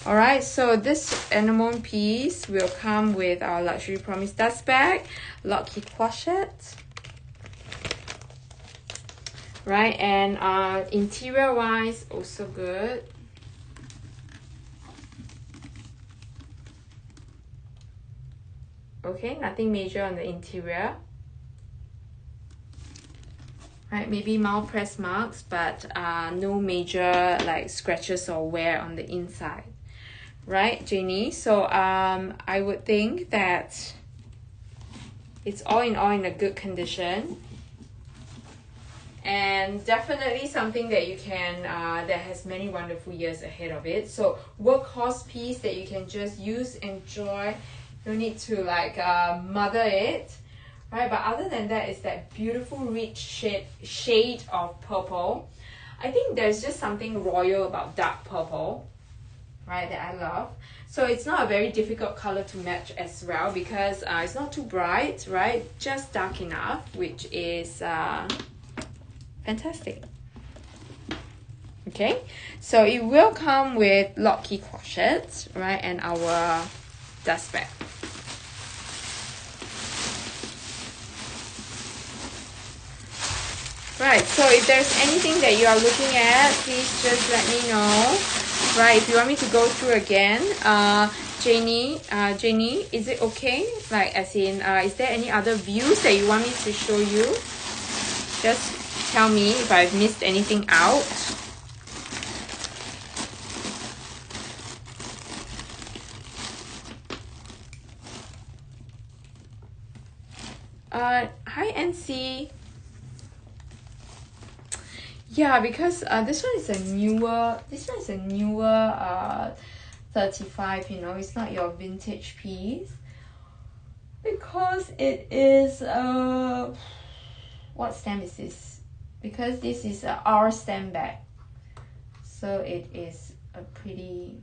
Alright, so this anemone piece will come with our Luxury Promise dust bag, Lockheed pochette. Right, and interior wise, also good. Okay, nothing major on the interior. Right, maybe mild press marks, but no major like scratches or wear on the inside. Right, Janie? So I would think that it's all in a good condition. And definitely something that you can, that has many wonderful years ahead of it. So workhorse piece that you can just use, enjoy. No need to like mother it, right? But other than that, it's that beautiful rich shade of purple. I think there's just something royal about dark purple, right, that I love. So it's not a very difficult color to match as well, because it's not too bright, right? Just dark enough, which is fantastic. Okay, so it will come with lock key crochets, right, and our dust bag. Right, so if there's anything that you are looking at, please just let me know. Right, if you want me to go through again, Janie, is it okay? Like, as in, is there any other views that you want me to show you? Just tell me if I've missed anything out. Hi NC. Yeah, because this one is a newer 35, you know, it's not your vintage piece. Because it is what stamp is this? Because this is a R stamp bag. So it is a pretty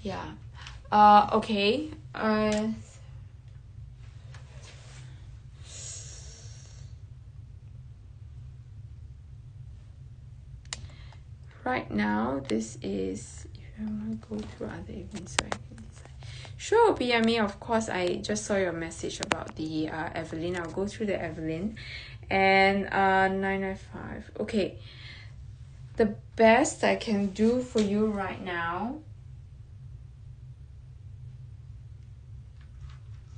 yeah. Okay. Right now, this is, if I want to go through other events, so I can decide. Sure, PME, of course, I just saw your message about the Evelyn. I'll go through the Evelyn. And 995. Okay. The best I can do for you right now.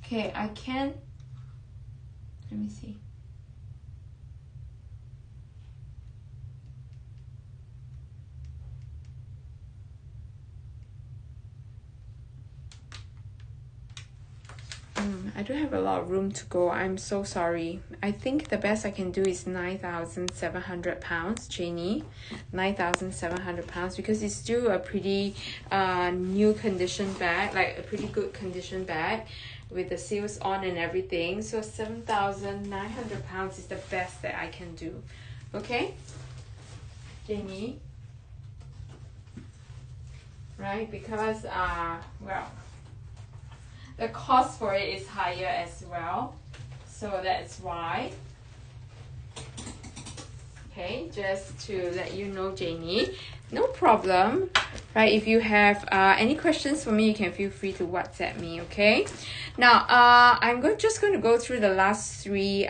Okay, I can. Let me see. I don't have a lot of room to go. I'm so sorry. I think the best I can do is 9,700 pounds, Janie. 9,700 pounds, because it's still a pretty new condition bag, like a pretty good condition bag with the seals on and everything. So 7,900 pounds is the best that I can do. Okay, Janie? Right, because well, the cost for it is higher as well, so that's why. Okay, just to let you know, Janie, no problem. Right, if you have any questions for me, you can feel free to WhatsApp me. Okay, now I'm just going to go through the last three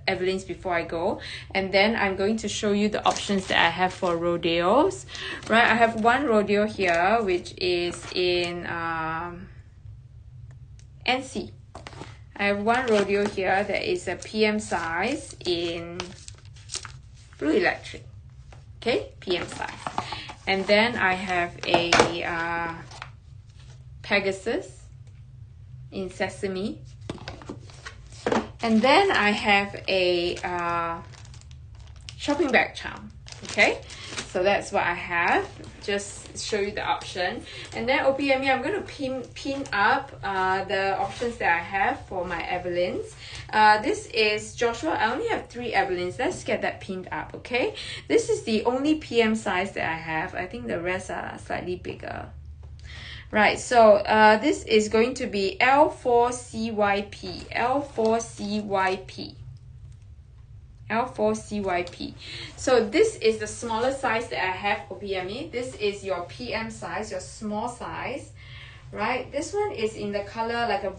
Evelyns before I go, and then I'm going to show you the options that I have for rodeos. Right, I have one rodeo here, which is in NC. I have one rodeo here that is a PM size in Blue Electric. Okay, PM size. And then I have a Pegasus in Sesame. And then I have a shopping bag charm. Okay, so that's what I have. Just show you the option. And then OPME, I'm going to pin up the options that I have for my Evelyns. This is Joshua. I only have 3 Evelyns. Let's get that pinned up, okay? This is the only PM size that I have. I think the rest are slightly bigger. Right, so this is going to be L4CYP. L4CYP. L4CYP. So this is the smaller size that I have for PME. This is your PM size, your small size, right? This one is in the color like a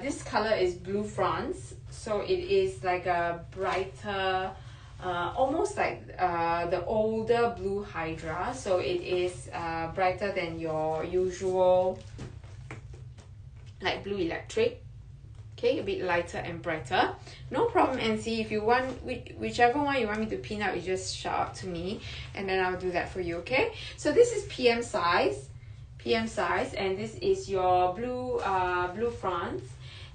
this color is blue France, so it is like a brighter, almost like the older blue Hydra. So it is brighter than your usual like Blue Electric. Okay, a bit lighter and brighter. No problem, NC. If you want, whichever one you want me to pin up, you just shout out to me, and then I'll do that for you, okay? So this is PM size, and this is your blue France.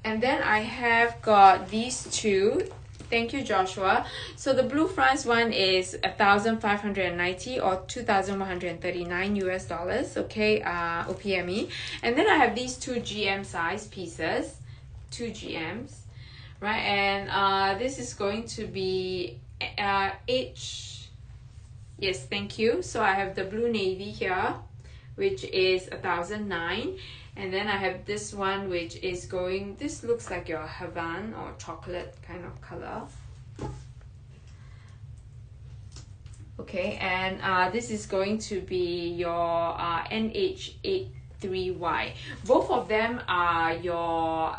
And then I have got these two. Thank you, Joshua. So the Blue France one is 1,590 or 2,139 US dollars, okay, OPME. And then I have these two GM size pieces. 2 GMs, right? And this is going to be H. Yes, thank you. So I have the blue navy here, which is 1,009, And then I have this one, which is going, this looks like your Havana or chocolate kind of color. Okay, and this is going to be your NH83Y. Both of them are your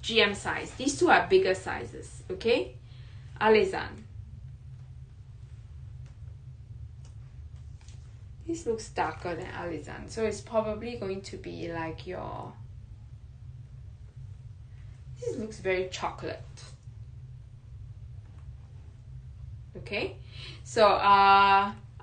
GM size. These two are bigger sizes, okay? Alizan. This looks darker than Alizan, so it's probably going to be like your... This looks very chocolate. Okay, so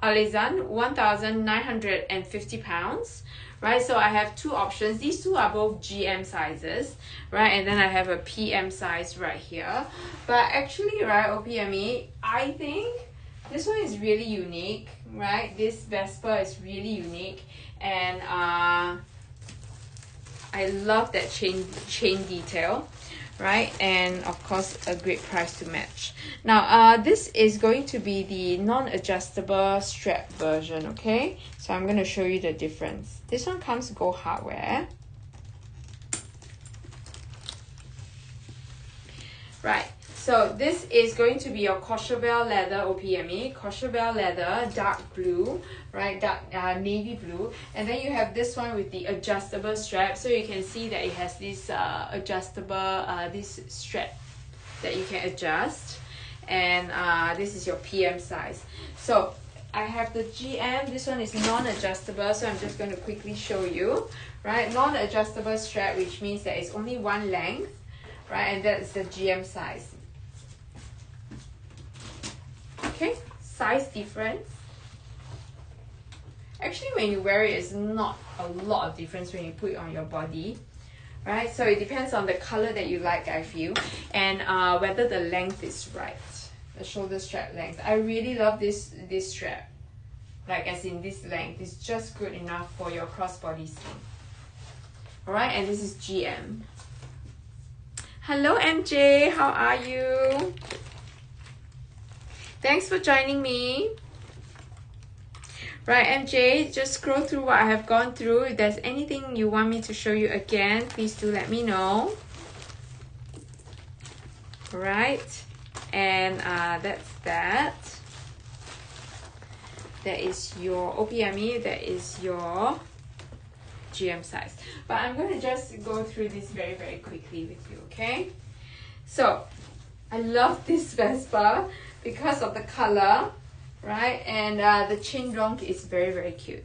Alizan, 1,950 pounds, right? So I have two options. These two are both GM sizes, right? And then I have a PM size right here. But actually, right, OPME, I think this one is really unique, right? This Vespa is really unique, and I love that chain detail, right? And of course a great price to match. Now this is going to be the non-adjustable strap version, okay? So I'm going to show you the difference. This one comes gold hardware, right? So this is going to be your Courchevel leather OPME, Courchevel leather, dark blue, right, dark navy blue. And then you have this one with the adjustable strap. So you can see that it has this adjustable, this strap that you can adjust. And this is your PM size. So I have the GM, this one is non-adjustable, so I'm just going to quickly show you, right? Non-adjustable strap, which means that it's only one length, right? And that's the GM size. Okay, size difference. Actually, when you wear it, it's not a lot of difference when you put it on your body, right? So it depends on the color that you like, I feel, and whether the length is right, the shoulder strap length. I really love this strap, like as in this length. It's just good enough for your crossbody sling. All right, and this is GM. Hello, MJ, how are you? Thanks for joining me. Right, MJ, just scroll through what I have gone through. If there's anything you want me to show you again, please do let me know. Right, and that's that. That is your OPME, that is your GM size. But I'm going to just go through this very, very quickly with you, okay? So, I love this Vespa because of the color, right? And the chain blanc is very, very cute.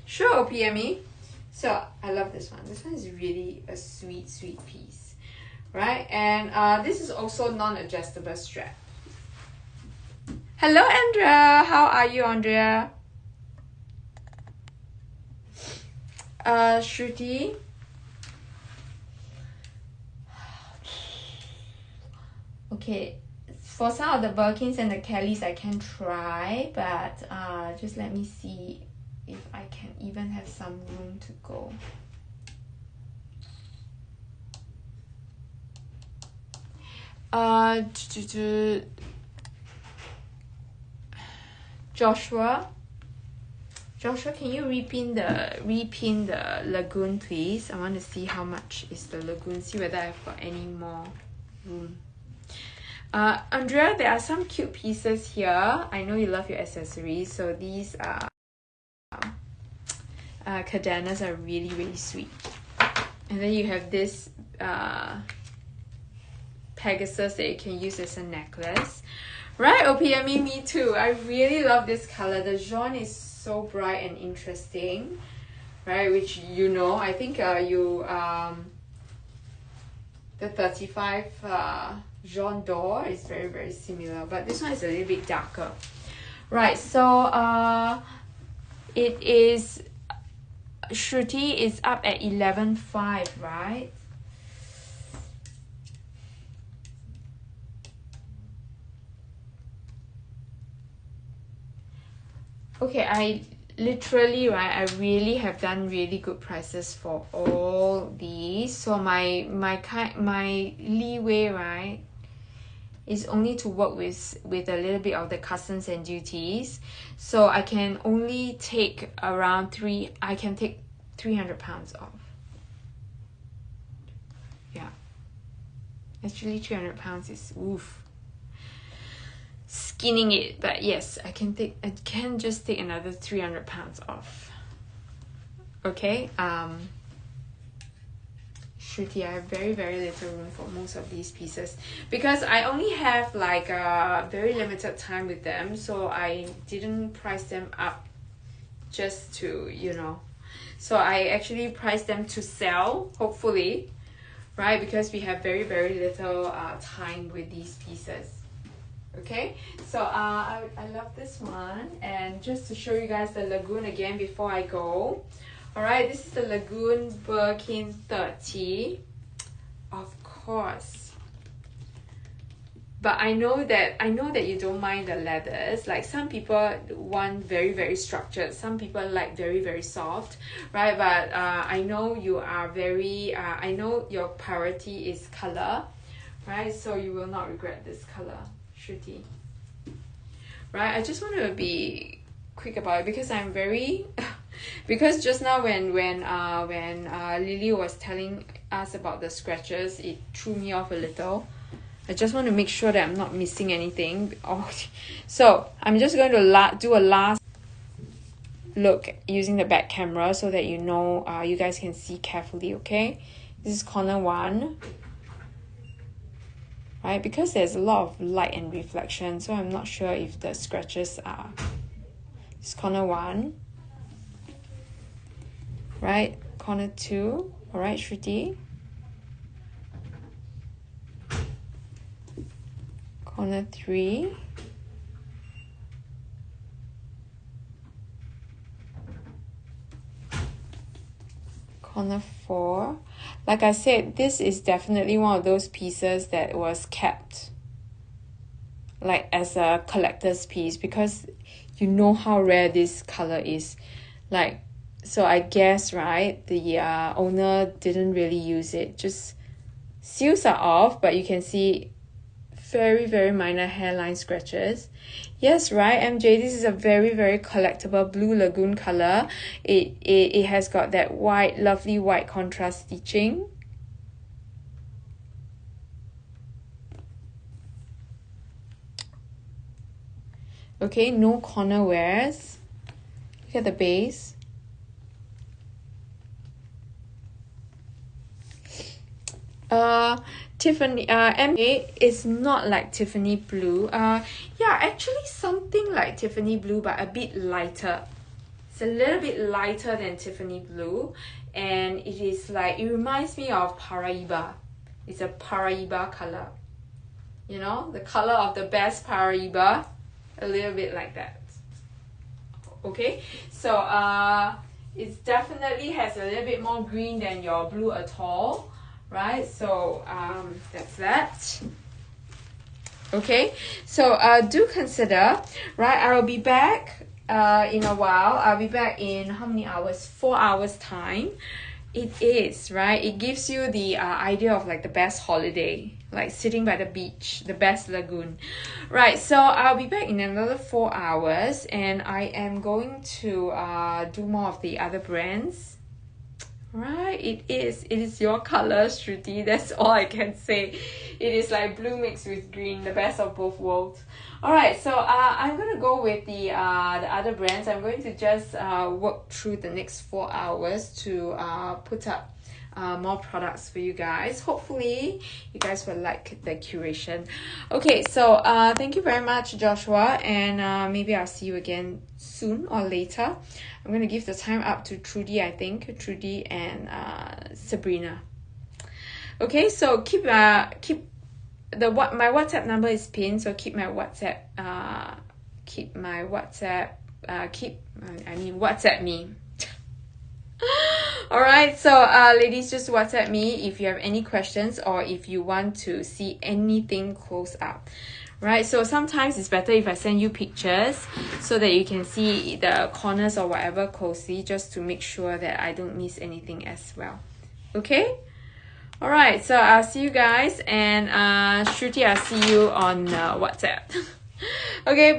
Sure, OPME. So I love this one. This one is really a sweet, sweet piece, right? And this is also non-adjustable strap. Hello, Andrea. How are you, Andrea? Shruti. Okay. For some of the Birkins and the Kellys, I can try, but just let me see if I can even have some room to go. Joshua, can you repin the Lagoon, please? I want to see how much is the Lagoon. See whether I've got any more room. Andrea, there are some cute pieces here. I know you love your accessories, so these are cadenas are really, really sweet. And then you have this Pegasus that you can use as a necklace. Right, OPME, me too. I really love this color. The jaune is so bright and interesting, right? Which you know, I think the 35 jaune d'or is very, very similar, but this one is a little bit darker. Right, so it is, Shruti is up at 11.5, right? Okay, I literally, right, I really have done really good prices for all these. So my leeway, right, is only to work with a little bit of the customs and duties. So I can only take around three 300 pounds off. Yeah, actually 300 pounds is oof, skinning it. But yes, I can just take another 300 pounds off. Okay, Shruti, I have very little room for most of these pieces because I only have like a very limited time with them, so I didn't price them up just to, you know, so I actually priced them to sell, hopefully, right? Because we have very little time with these pieces. Okay, so I love this one. And just to show you guys the Lagoon again before I go. Alright, this is the Lagoon Birkin 30. Of course. But I know that you don't mind the leathers. Like some people want very structured. Some people like very soft, right? But I know you are very I know your priority is color, right? So you will not regret this color, Shruti. Right? I just want to be quick about it because I'm very because just now when Lily was telling us about the scratches, it threw me off a little. I just want to make sure that I'm not missing anything. Oh, so I'm just going to do a last look using the back camera so that you know, you guys can see carefully. Okay, this is corner 1, right? Because there's a lot of light and reflection, so I'm not sure if the scratches are. This is corner 1. Right, corner 2. All right, Shruti. Corner 3. Corner 4. Like I said, this is definitely one of those pieces that was kept like as a collector's piece because you know how rare this color is. Like, so I guess, right, the owner didn't really use it. Just seals are off, but you can see very minor hairline scratches. Yes, right, MJ, this is a very collectible blue lagoon color. It has got that white, lovely white contrast stitching. Okay, no corner wears. Look at the base. Tiffany MA is not like Tiffany blue. Yeah, actually something like Tiffany blue but a bit lighter. It's a little bit lighter than Tiffany blue, and it is like, it reminds me of Paraiba. It's a Paraiba color. You know, the color of the best Paraiba, a little bit like that. Okay, so it definitely has a little bit more green than your Blue Atoll. Right, so that's that. Okay, so do consider, right, I will be back in a while. I'll be back in how many hours? 4 hours time. It is, right, it gives you the idea of like the best holiday, like sitting by the beach, the best lagoon. Right, so I'll be back in another 4 hours, and I am going to do more of the other brands. Right, it is your color, Shruti. That's all I can say. It is like blue mixed with green, the best of both worlds. Alright, so I'm gonna go with the other brands. I'm going to just work through the next 4 hours to put up more products for you guys. Hopefully you guys will like the curation. Okay, so thank you very much, Joshua, and maybe I'll see you again soon or later. I'm going to give the time up to Trudy, I think. Trudy and Sabrina. Okay, so keep my WhatsApp number is pinned, so keep my WhatsApp WhatsApp me. Alright, so ladies, just WhatsApp me if you have any questions or if you want to see anything close up. Right, so sometimes it's better if I send you pictures so that you can see the corners or whatever closely, just to make sure that I don't miss anything as well. Okay? Alright, so I'll see you guys, and Shruti, I'll see you on WhatsApp. Okay.